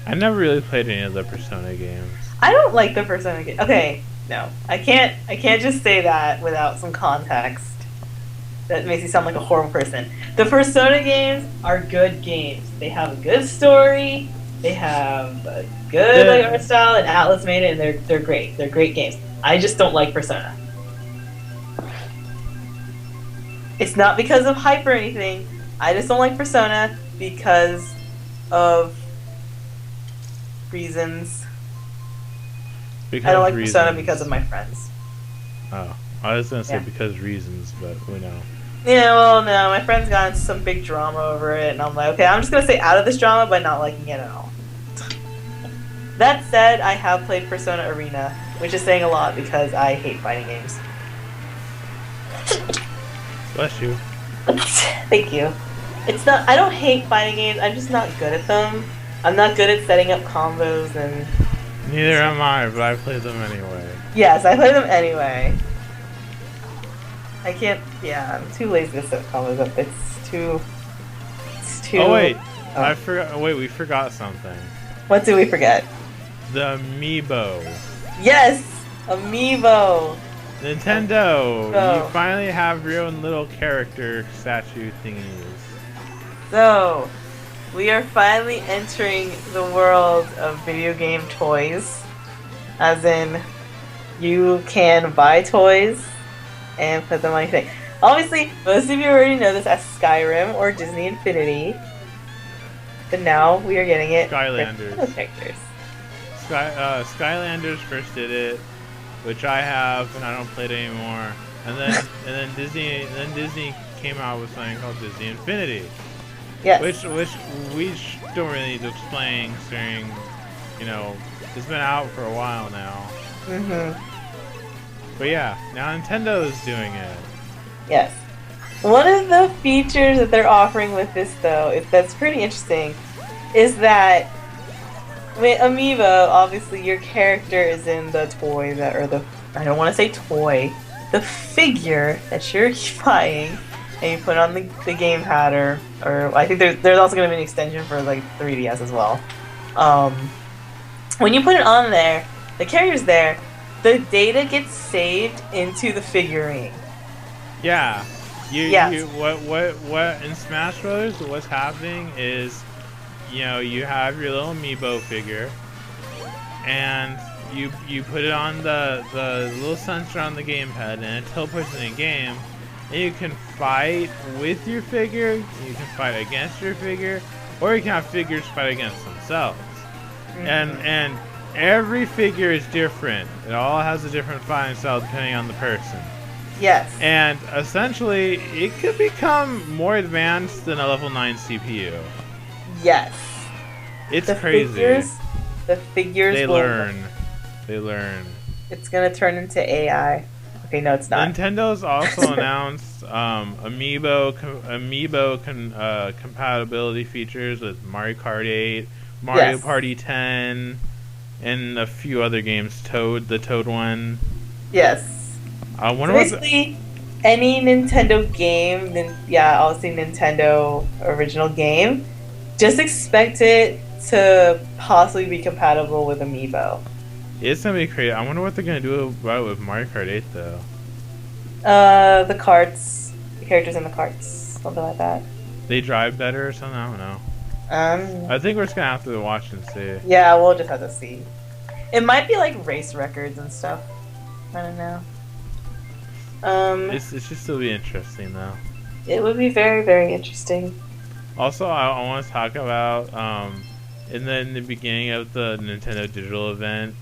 I never really played any of the Persona games. I don't like the Persona game. Okay, no. I can't just say that without some context. That makes you sound like a horrible person. The Persona games are good games. They have a good story. They have a good art style, and Atlas made it, and they're great. They're great games. I just don't like Persona. It's not because of hype or anything. I just don't like Persona because of reasons. I don't like Persona because of my friends. Oh, I was gonna say because reasons, but who knows? Yeah, well, no, my friends got into some big drama over it, and I'm like, okay, I'm just gonna stay out of this drama by not liking it at all. That said, I have played Persona Arena, which is saying a lot because I hate fighting games. Bless you. Thank you. It's not. I don't hate fighting games. I'm just not good at them. I'm not good at setting up combos and. Neither am I, but I play them anyway. Yes, I play them anyway. I can't. Yeah, I'm too lazy to set combos up. It's too. Oh wait, I forgot. Wait, we forgot something. What did we forget? The amiibo. Yes, amiibo. Nintendo, you finally have your own little character statue thingies. So, we are finally entering the world of video game toys. As in, you can buy toys and put them on your thing. Obviously, most of you already know this as Skyrim or Disney Infinity. but now we are getting it. Skylanders. For characters. Skylanders first did it, which I have, and I don't play it anymore. And then Disney came out with something called Disney Infinity. Yes. Which we don't really need to explain, considering, it's been out for a while now. But yeah, now Nintendo is doing it. Yes. One of the features that they're offering with this, though, that's pretty interesting, is that with Amiibo, obviously your character is in the toy I don't want to say toy, the figure that you're buying, and you put on the game pad, or I think there's also going to be an extension for like 3DS as well. When you put it on there, the character's there, the data gets saved into the figurine. Yeah. Yes. What in Smash Brothers, what's happening is, you have your little amiibo figure, and you put it on the little sensor on the gamepad, and it teleports in the game, and you can fight with your figure, you can fight against your figure, or you can have figures fight against themselves. And every figure is different. It all has a different fighting style depending on the person. Yes. And essentially, it could become more advanced than a level 9 CPU. Yes. It's crazy. The figures They will learn. They learn. It's gonna turn into AI. Okay, no, it's not. Nintendo's also announced amiibo compatibility features with Mario Kart 8, Mario Party 10, and a few other games. The Toad one. Yes. I wonder basically, any Nintendo game, obviously Nintendo original game, just expect it to possibly be compatible with Amiibo. It's gonna be crazy. I wonder what they're gonna do about it with Mario Kart 8 though. The carts, the characters in the carts, something like that. They drive better or something. I don't know. I think we're just gonna have to watch and see. Yeah, we'll just have to see. It might be like race records and stuff. I don't know. It should still be interesting though. It would be very, very interesting. Also, I want to talk about in the beginning of the Nintendo Digital event,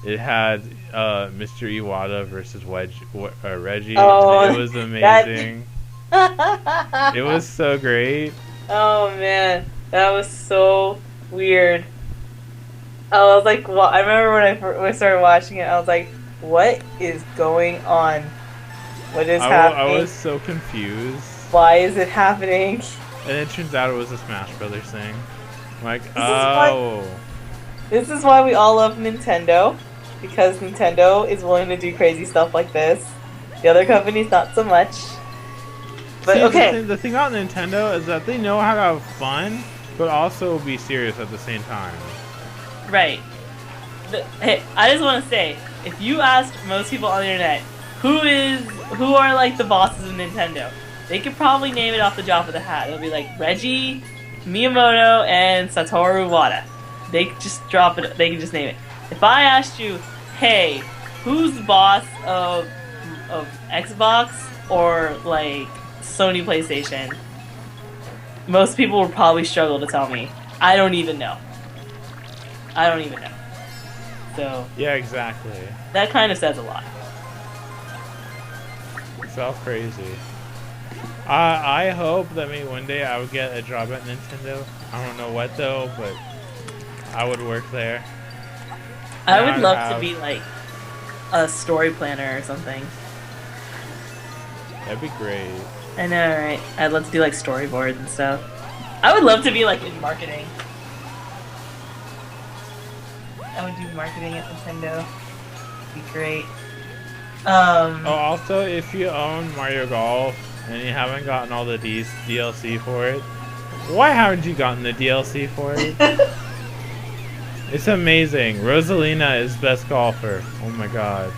it had Mr. Iwata versus Reggie. Oh, it was amazing. It was so great. Oh man, that was so weird. I was like, I remember when I started watching it, I was like, what is going on? What is happening? I was so confused. Why is it happening? And it turns out it was a Smash Brothers thing. I'm like, This is why we all love Nintendo, because Nintendo is willing to do crazy stuff like this. The other companies, not so much. But see, okay. The thing about Nintendo is that they know how to have fun, but also be serious at the same time. Right. Hey, I just want to say, if you ask most people on the internet, who are like the bosses of Nintendo, they could probably name it off the top of the hat. It'll be like Reggie, Miyamoto, and Satoru Iwata. They can just drop it. They can just name it. If I asked you, hey, who's the boss of Xbox or like Sony PlayStation, most people would probably struggle to tell me. I don't even know. So yeah, exactly. That kind of says a lot. It's all crazy. I hope that maybe one day I would get a job at Nintendo. I don't know what though, but I would work there. I would love to be like a story planner or something. That'd be great. I know, right? I'd love to do like storyboards and stuff. I would love to be like in marketing. I would do marketing at Nintendo. It'd be great. Also, if you own Mario Golf and you haven't gotten all the DLC for it, why haven't you gotten the DLC for it? It's amazing. Rosalina is best golfer. Oh my god.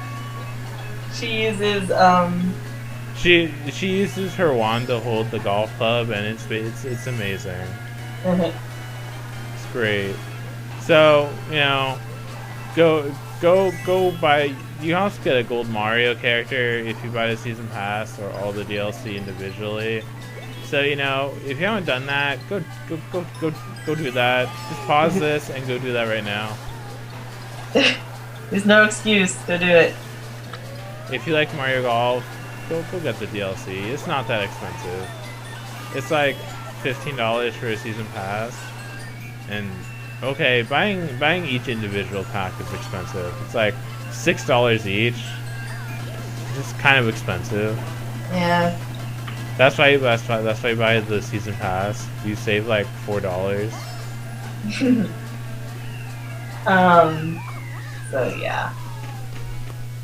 She uses She uses her wand to hold the golf club, and it's amazing. It's great. So go buy. You can also get a gold Mario character if you buy the season pass or all the DLC individually. So if you haven't done that, go do that. Just pause this and go do that right now. There's no excuse to do it. If you like Mario Golf, go get the DLC. It's not that expensive. It's like $15 for a season pass, and okay, buying each individual pack is expensive. It's like $6 each. It's kind of expensive. Yeah. That's why you buy the season pass. You save like $4. So yeah,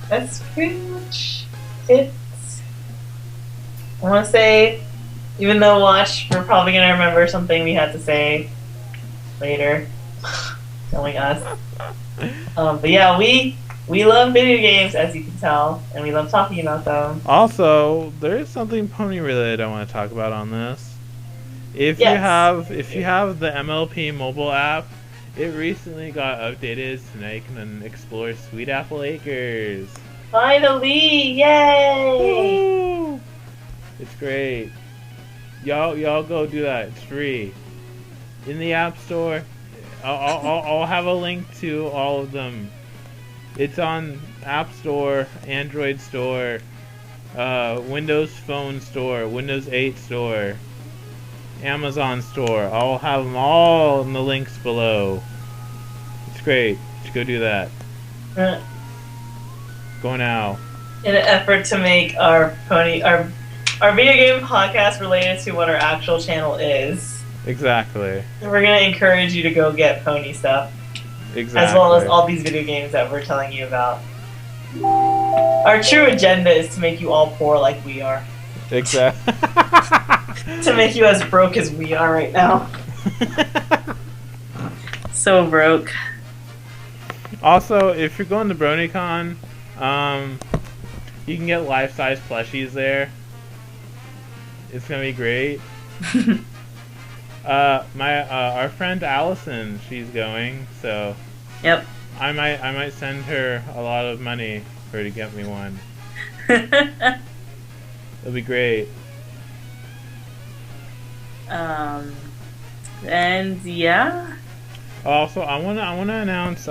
that's pretty much it. I want to say, even though we're probably gonna remember something we had to say later, knowing us. But yeah, we love video games, as you can tell, and we love talking about them. Also, there is something pony related I want to talk about on this. If you have the MLP mobile app, it recently got updated so now you can explore Sweet Apple Acres. Finally! Yay! Woo! It's great. Y'all go do that. It's free. In the App Store. I'll have a link to all of them. It's on App Store, Android Store, Windows Phone Store, Windows 8 Store, Amazon Store. I'll have them all in the links below. It's great. Just go do that. Go now. In an effort to make our video game podcast related to what our actual channel is. Exactly. We're gonna encourage you to go get pony stuff. Exactly. As well as all these video games that we're telling you about. Our true agenda is to make you all poor like we are. Exactly. To make you as broke as we are right now. So broke. Also, if you're going to BronyCon, you can get life-size plushies there. It's gonna be great. Our friend Allison, she's going, so yep. I might send her a lot of money for her to get me one. It'll be great. And yeah. Also, I wanna announce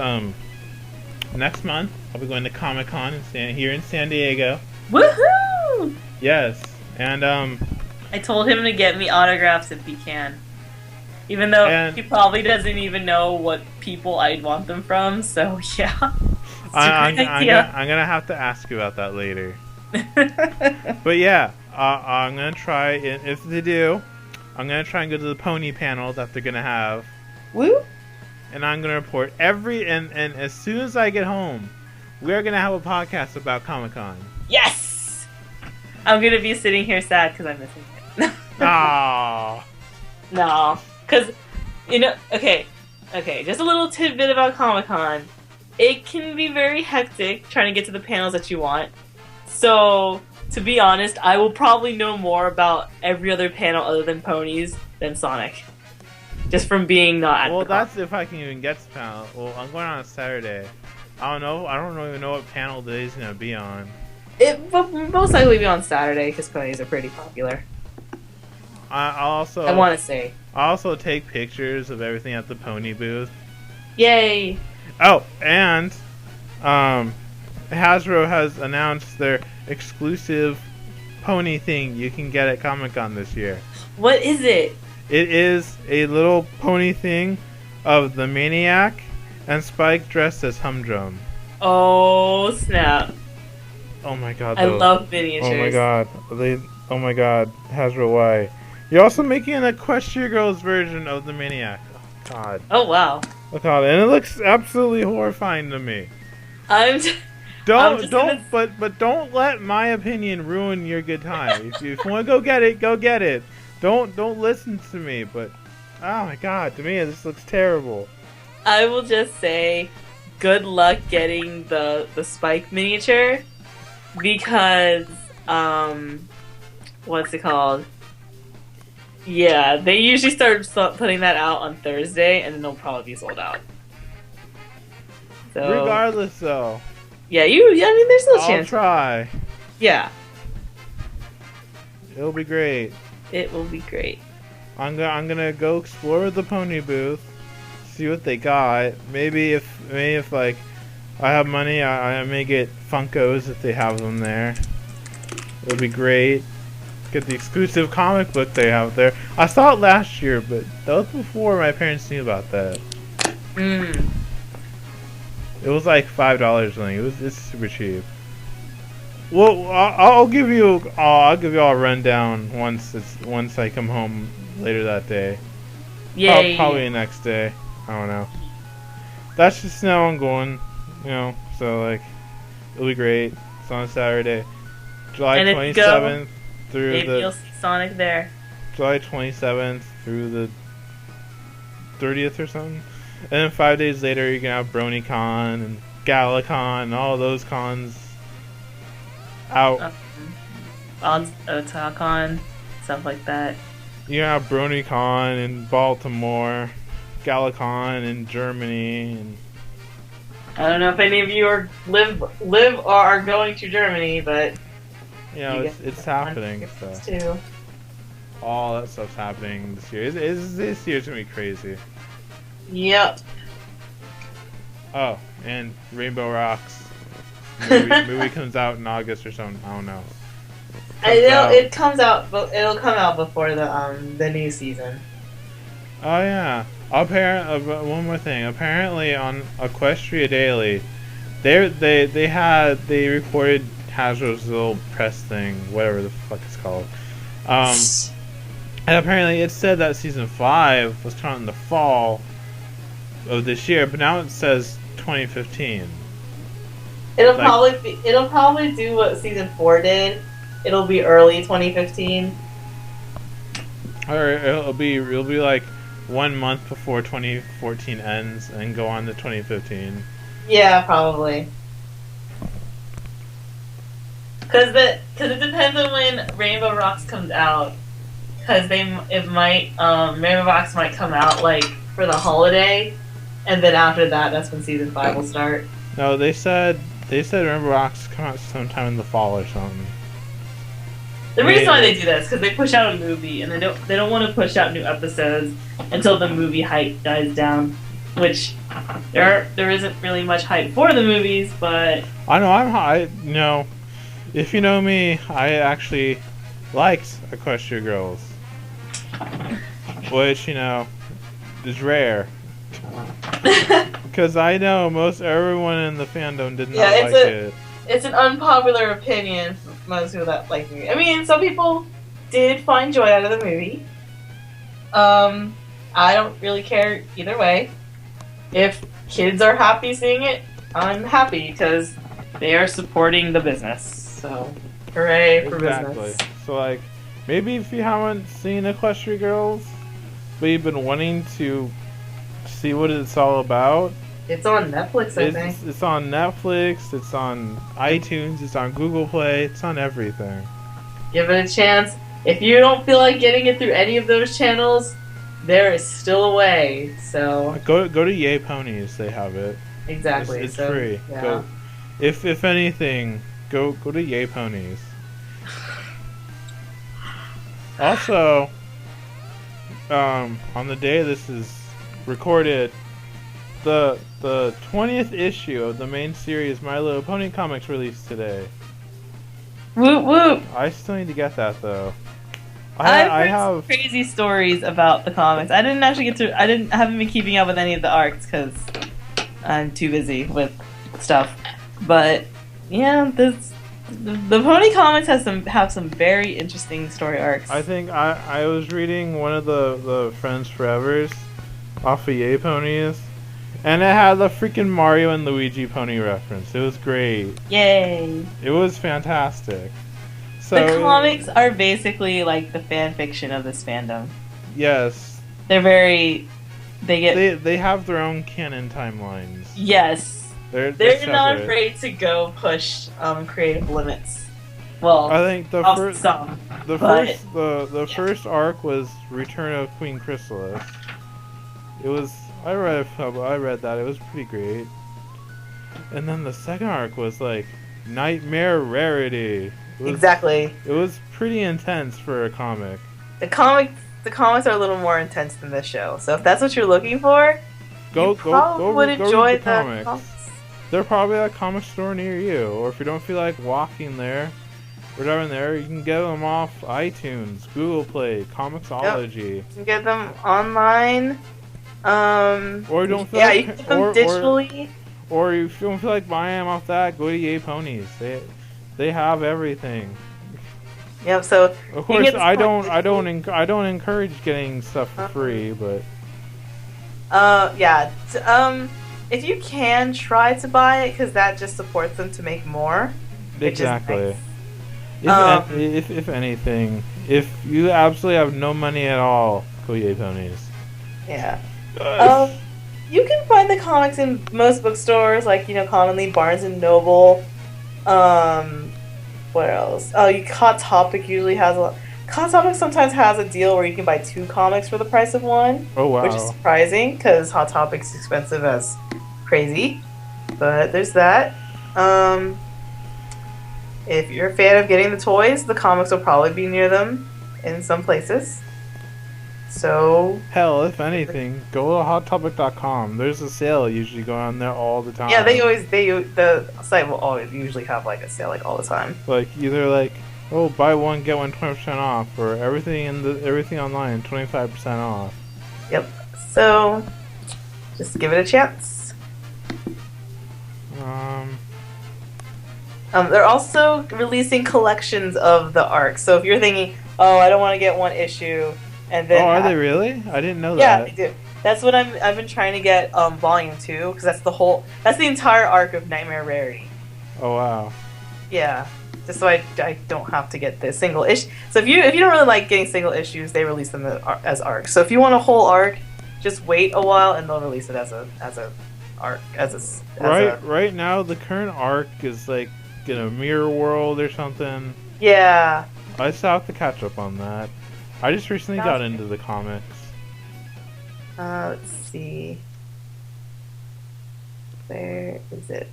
next month I'll be going to Comic-Con here in San Diego. Woohoo! Yes, and I told him to get me autographs if he can. Even though he probably doesn't even know what people I'd want them from, so yeah. I'm gonna have to ask you about that later. But yeah, I'm gonna try. If they do, I'm gonna try and go to the pony panel that they're gonna have. Woo! And I'm gonna report and as soon as I get home, we're gonna have a podcast about Comic-Con. Yes! I'm gonna be sitting here sad because I'm missing it. Aww. No. Because, okay, just a little tidbit about Comic-Con. It can be very hectic trying to get to the panels that you want. So, to be honest, I will probably know more about every other panel other than ponies than Sonic. Just from being not at the con. That's if I can even get to the panel. Well, I'm going on a Saturday. I don't know. I don't even know what panel today's going to be on. It will most likely be on Saturday because ponies are pretty popular. I want to say. I also take pictures of everything at the pony booth. Yay! Oh, and Hasbro has announced their exclusive pony thing you can get at Comic-Con this year. What is it? It is a little pony thing of the Maniac and Spike dressed as Humdrum. Oh, snap. Oh my god. I love miniatures. Oh my god. Hasbro, why? You're also making an Equestria Girls version of the Maniac. Oh god. Oh wow. Oh god, and it looks absolutely horrifying to me. But don't let my opinion ruin your good time. if you want to go get it, go get it. Don't listen to me. But oh my god, to me this looks terrible. I will just say, good luck getting the Spike miniature because what's it called? Yeah, they usually start putting that out on Thursday, and then they'll probably be sold out. So, regardless, though. Yeah, I mean, there's still a chance. I'll try. Yeah. It'll be great. It will be great. I'm gonna go explore the pony booth, see what they got. Maybe if like I have money, I may get Funkos if they have them there. It would be great. Get the exclusive comic book they have there. I saw it last year, but that was before my parents knew about that. It was like $5 or something. It's super cheap. Well, I'll give you all a rundown once I come home later that day. Yay! Probably the next day. I don't know. That's just how I'm going. So like, it'll be great. It's on a Saturday, July 27th through maybe you'll see Sonic there. July 27th through the 30th or something. And then 5 days later, you can have BronyCon and GalaCon and all those cons out. Otakon, stuff like that. You can have BronyCon in Baltimore, GalaCon in Germany, and I don't know if any of you live or are going to Germany, but it's happening. So too. all that stuff's happening this year. This year's gonna be crazy. Yep. Oh, and Rainbow Rocks movie comes out in August or something. I don't know. It comes out, but it'll come out before the new season. Oh yeah. One more thing. Apparently on Equestria Daily, they recorded Hasbro's little press thing, whatever the fuck it's called. And apparently it said that season 5 was coming in the fall of this year, but now it says 2015. It'll probably do what season 4 did. It'll be early 2015. Or it'll be like 1 month before 2014 ends and go on to 2015. Yeah, probably. Cause it depends on when Rainbow Rocks comes out. Cause Rainbow Rocks might come out like for the holiday, and then after that's when season 5 will start. No, they said Rainbow Rocks come out sometime in the fall or something. The reason why they do that is because they push out a movie, and they don't want to push out new episodes until the movie hype dies down. Which there isn't really much hype for the movies, but I know if you know me, I actually liked Equestria Girls, which is rare. Because I know most everyone in the fandom did not like it. It's an unpopular opinion for most people that like the movie. I mean, some people did find joy out of the movie. I don't really care either way. If kids are happy seeing it, I'm happy because they are supporting the business. So, hooray for business. So, like, maybe if you haven't seen Equestria Girls, but you've been wanting to see what it's all about. It's on Netflix, I think. It's on Netflix, it's on iTunes, it's on Google Play, it's on everything. Give it a chance. If you don't feel like getting it through any of those channels, there is still a way. So go to Yay Ponies, they have it. Exactly. It's free. Yeah. Go, if anything, go to Yay Ponies. Also, on the day this is recorded, the 20th issue of the main series My Little Pony comics released today. Woot woot! I still need to get that though. I have crazy stories about the comics. I haven't been keeping up with any of the arcs because I'm too busy with stuff. But yeah, the Pony comics have some very interesting story arcs. I think I was reading one of the Friends Forevers off of Yay Ponies, and it had the freaking Mario and Luigi pony reference. It was great. Yay! It was fantastic. So, the comics are basically like the fan fiction of this fandom. Yes. They have their own canon timelines. Yes. They're not afraid to go push creative limits. Well, I think the first arc was Return of Queen Chrysalis. It was I read that. It was pretty great. And then the second arc was like Nightmare Rarity. Exactly. It was pretty intense for a comic. the comics are a little more intense than this show. So if that's what you're looking for, you probably would enjoy read the comics. comics. They're probably at a comic store near you, or if you don't feel like walking there or driving there, you can get them off iTunes, Google Play, Comixology. Yep. You can get them online. Or you don't feel yeah, like, you can get them digitally. Or if you don't feel like buying them off that, go to Yay Ponies. They have everything. Yep. So of course, I don't encourage getting stuff for free, but yeah. If you can try to buy it, because that just supports them to make more. Exactly. Nice. If anything, if you absolutely have no money at all, go Yay Ponies. Yeah. You can find the comics in most bookstores, like, commonly Barnes and Noble. What else? Oh, Hot Topic usually has a lot. Hot Topic sometimes has a deal where you can buy 2 comics for the price of 1. Oh, wow. Which is surprising, because Hot Topic's expensive as crazy. But there's that. If you're a fan of getting the toys, the comics will probably be near them in some places. So hell, if anything, go to hottopic.com. There's a sale usually going on there all the time. yeah, the site will always usually have like a sale like all the time. Like either like, oh, buy one get one 20% off, or everything online 25% off. Yep. So just give it a chance. They're also releasing collections of the arcs. So if you're thinking, oh, I don't want to get one issue, and then are they really? I didn't know that. Yeah, they do. That's what I've been trying to get volume 2, because that's the entire arc of Nightmare Rarity. Oh wow. Yeah, just so I don't have to get the single issue. So if you don't really like getting single issues, they release them as arcs. So if you want a whole arc, just wait a while and they'll release it as a arc right now the current arc is like in a mirror world or something. Yeah. I still have to catch up on that. I just recently got into the comics. Let's see. Where is it?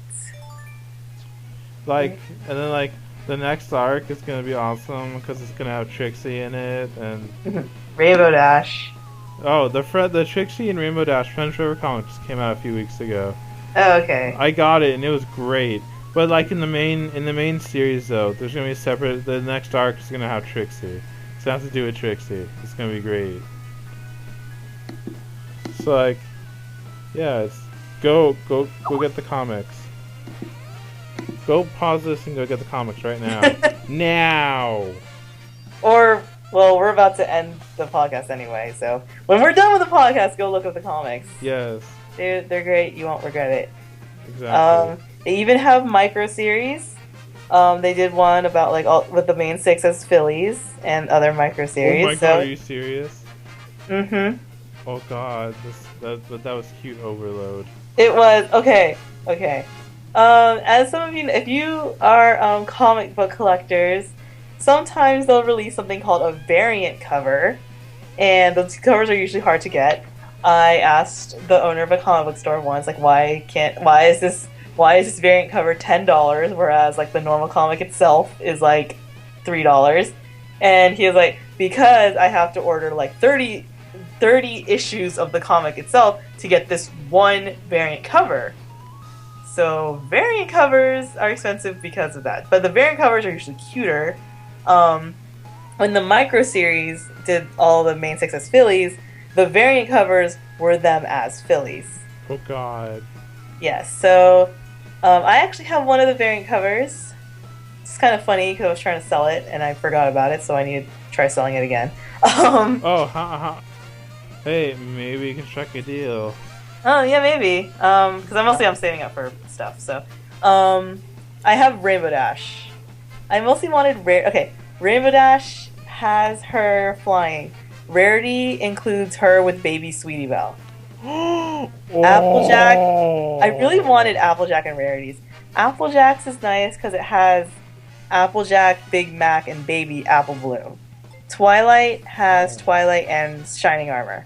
And then the next arc is gonna be awesome because it's gonna have Trixie in it and Rainbow Dash. Oh, the Trixie and Rainbow Dash Friends Forever comic just came out a few weeks ago. Oh, okay. I got it and it was great. But like in the main series though, there's gonna be a separate. The next arc is gonna have Trixie. So I have to do with Trixie. It's gonna be great. So like, yeah, go get the comics. Go pause this and go get the comics right now. Now. Or well, we're about to end the podcast anyway, so when we're done with the podcast, go look at the comics. Yes. They're great. You won't regret it. Exactly. They even have micro series. They did one about with the main 6 as fillies and other micro series. Oh my god, are you serious? Mm-hmm. Oh god, that was cute overload. It was okay. As some of you, if you are comic book collectors, sometimes they'll release something called a variant cover, and those covers are usually hard to get. I asked the owner of a comic book store once, like, why is this variant cover $10, whereas like the normal comic itself is like $3? And he was like, because I have to order like 30 issues of the comic itself to get this one variant cover. So variant covers are expensive because of that. But the variant covers are usually cuter. When the micro series did all the main 6 as fillies, the variant covers were them as fillies. Oh god. Yes, so I actually have one of the variant covers. It's kind of funny because I was trying to sell it and I forgot about it, so I need to try selling it again. Hey, maybe you can strike a deal. Oh, yeah, maybe. Because I'm saving up for stuff, so. I have Rainbow Dash. I mostly wanted Rainbow Dash has her flying. Rarity includes her with baby Sweetie Belle. Applejack. I really wanted Applejack and Rarities. Applejack's is nice because it has Applejack, Big Mac, and Baby Apple Blue. Twilight has Twilight and Shining Armor.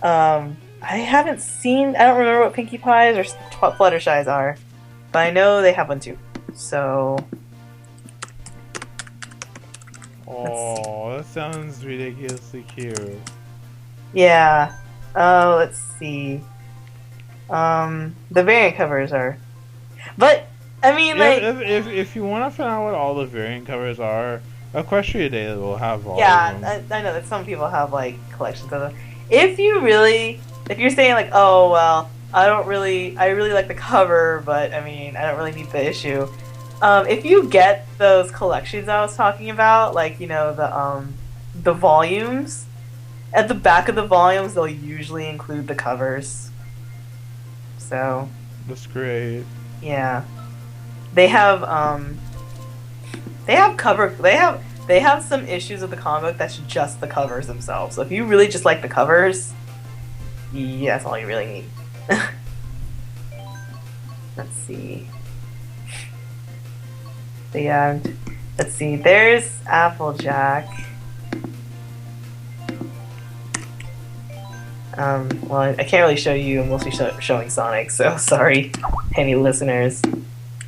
I don't remember what Pinkie Pies or Fluttershy's are, but I know they have one too. So Let's see. Oh, that sounds ridiculously cute. Yeah. Oh, let's see. The variant covers are, but I mean, Yeah, like, if you want to find out what all the variant covers are, Equestria Daily will have all of yeah, them. I know that some people have like collections of them. If you're saying like, oh well, I really like the cover, but I mean, I don't really need the issue. If you get those collections I was talking about, like the volumes, at the back of the volumes, they'll usually include the covers. So That's great. yeah, they have they have some issues with the comic book that's just the covers themselves. So if you really just like the covers, yeah, that's all you really need. Let's see. So yeah, let's see. There's Applejack. Well, I can't really show you. I'm mostly showing Sonic, so sorry, any listeners.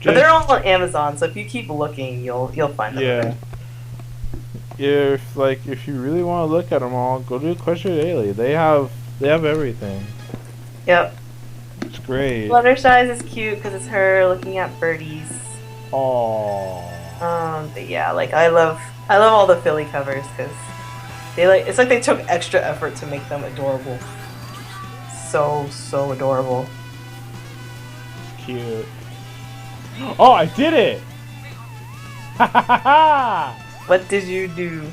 But they're all on Amazon, so if you keep looking, you'll find them. Yeah. If you really want to look at them all, go to Equestria Daily. They have everything. Yep. It's great. Fluttershy is cute because it's her looking at birdies. Aww. But yeah, like I love all the Philly covers because it's like they took extra effort to make them adorable. So adorable. Cute. Oh, I did it! Ha ha ha ha! What did you do?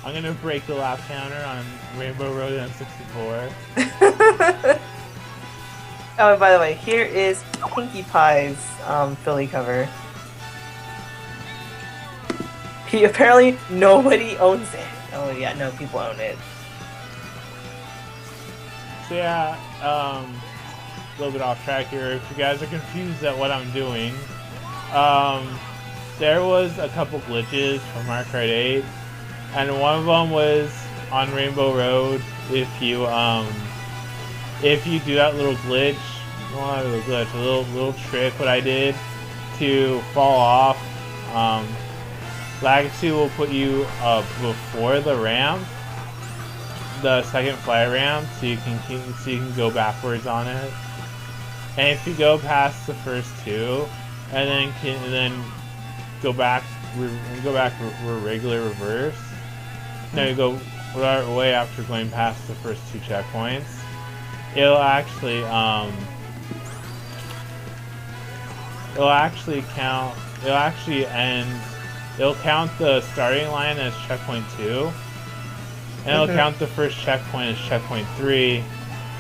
I'm gonna break the lap counter on Rainbow Road M64. Oh, and by the way, here is Pinkie Pie's Philly cover. Apparently nobody owns it. Oh yeah, no, people own it. So yeah, a little bit off track here. If you guys are confused at what I'm doing, there was a couple glitches from Mario Kart 8, and one of them was on Rainbow Road. If you do that little glitch, well, not a little glitch, a little trick, what I did to fall off, Legacy will put you before the ramp, the second flight ramp, so you can go backwards on it. And if you go past the first two, and then go back regular reverse. No, you go way after going past the first two checkpoints. It'll actually count. It'll count the starting line as checkpoint 2, and it'll count the first checkpoint as checkpoint 3,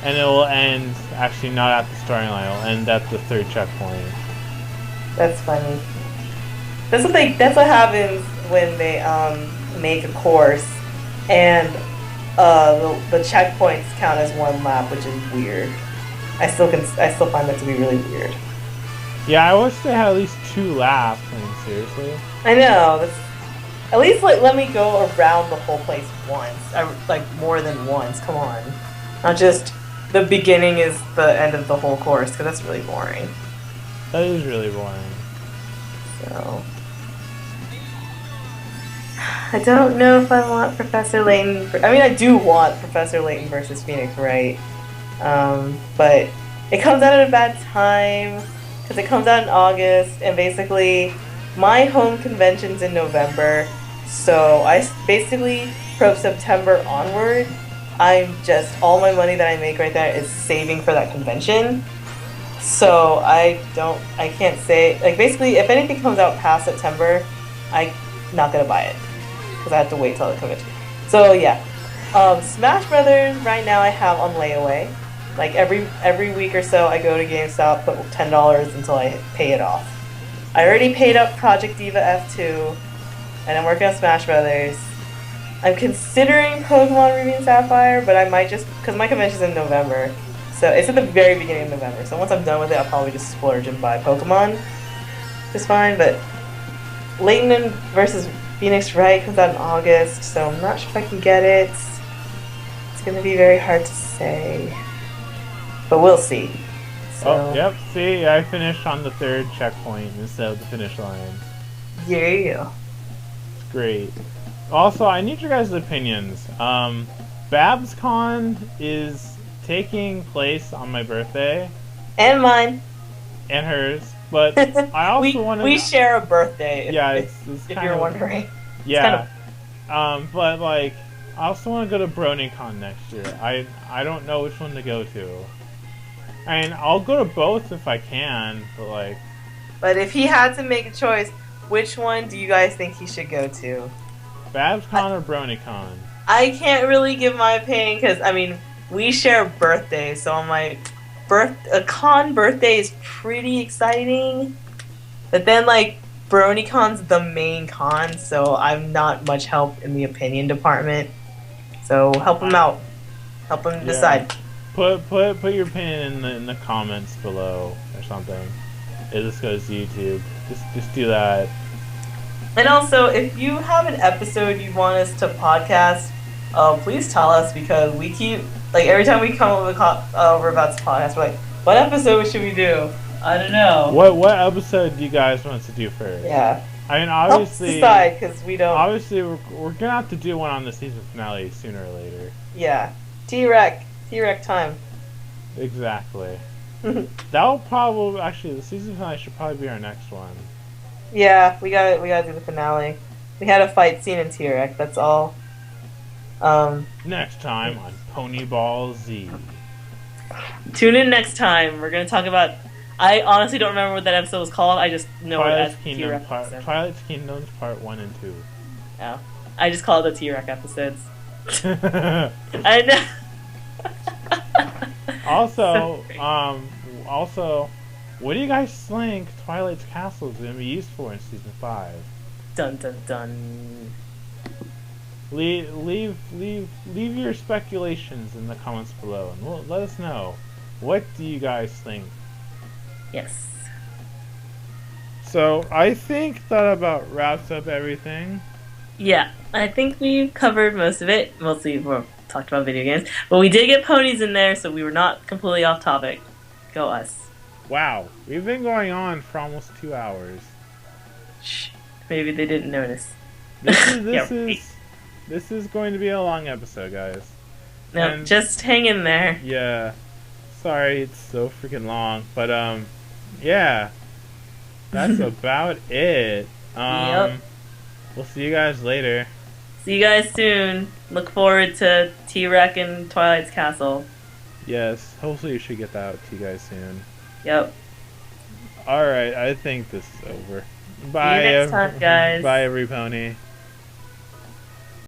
and it will end actually not at the starting line. It'll end at the third checkpoint. That's funny. That's what happens when they make a course, and the checkpoints count as one lap, which is weird. I still find that to be really weird. Yeah, I wish they had at least 2 laps. I mean, seriously. I know. At least let me go around the whole place once. Like more than once. Come on, not just the beginning is the end of the whole course, because that's really boring. That is really boring. So I don't know if I want Professor Layton. I mean, I do want Professor Layton versus Phoenix Wright, but it comes out at a bad time because it comes out in August, and basically my home convention's in November, so I basically from September onward, all my money that I make right there is saving for that convention. So I can't say, like, basically if anything comes out past September, I'm not gonna buy it because I have to wait till the convention. So yeah, Smash Brothers right now I have on layaway. Like every week or so I go to GameStop, put $10 until I pay it off. I already paid up Project Diva F2, and I'm working on Smash Brothers. I'm considering Pokemon Ruby and Sapphire, but I might just, because my convention's in November, so it's at the very beginning of November. So once I'm done with it, I'll probably just splurge and buy Pokemon. It's fine, but Layton versus Phoenix Wright comes out in August, so I'm not sure if I can get it. It's going to be very hard to say, but we'll see. So, oh, yep. See, I finished on the third checkpoint instead of the finish line. Yeah. It's great. Also, I need your guys' opinions. BabsCon is taking place on my birthday And mine. and hers, but I also want to. We share a birthday. Yeah, If kind you're of wondering. yeah. But like, I also want to go to BronyCon next year. I don't know which one to go to. I mean, I'll go to both if I can, but like. But if he had to make a choice, which one do you guys think he should go to? BabsCon or BronyCon? I can't really give my opinion because I mean we share birthdays, so I'm like, a con birthday is pretty exciting, but then like BronyCon's the main con, so I'm not much help in the opinion department. So help him out, help him decide. Put your opinion in the comments below or something. It just goes to YouTube. Just do that. And also, if you have an episode you want us to podcast, please tell us because we keep like every time we come up with we're about to podcast, we're like, what episode should we do? I don't know. What episode do you guys want us to do first? Yeah. I mean, obviously, decide because we don't. Obviously, we're gonna have to do one on the season finale sooner or later. Yeah. T-Rec time. Exactly. That'll probably actually the season finale should probably be our next one. Yeah, we gotta do the finale. We had a fight scene in T-Rec. That's all. Next time on Pony Ball Z. Tune in next time. We're gonna talk about. I honestly don't remember what that episode was called. I just know it as T-Rec. Twilight's Kingdoms Part 1 and 2. Oh, I just call it the T-Rec episodes. I know. Also, what do you guys think Twilight's Castle is going to be used for in season 5? Dun dun dun. Leave your speculations in the comments below, and let us know. What do you guys think? Yes. So I think that about wraps up everything. Yeah, I think we covered most of it. Mostly we talked about video games, but we did get ponies in there, so we were not completely off topic. Go us. Wow, we've been going on for almost 2 hours. Shh. Maybe they didn't notice. This is going to be a long episode, guys. No, just hang in there. Yeah. Sorry, it's so freaking long, but yeah. That's about it. Yep. We'll see you guys later. See you guys soon. Look forward to T-Rec and Twilight's Castle. Yes, hopefully you should get that out to you guys soon. Yep. Alright, I think this is over. Bye. See you next time, guys. Bye, everypony.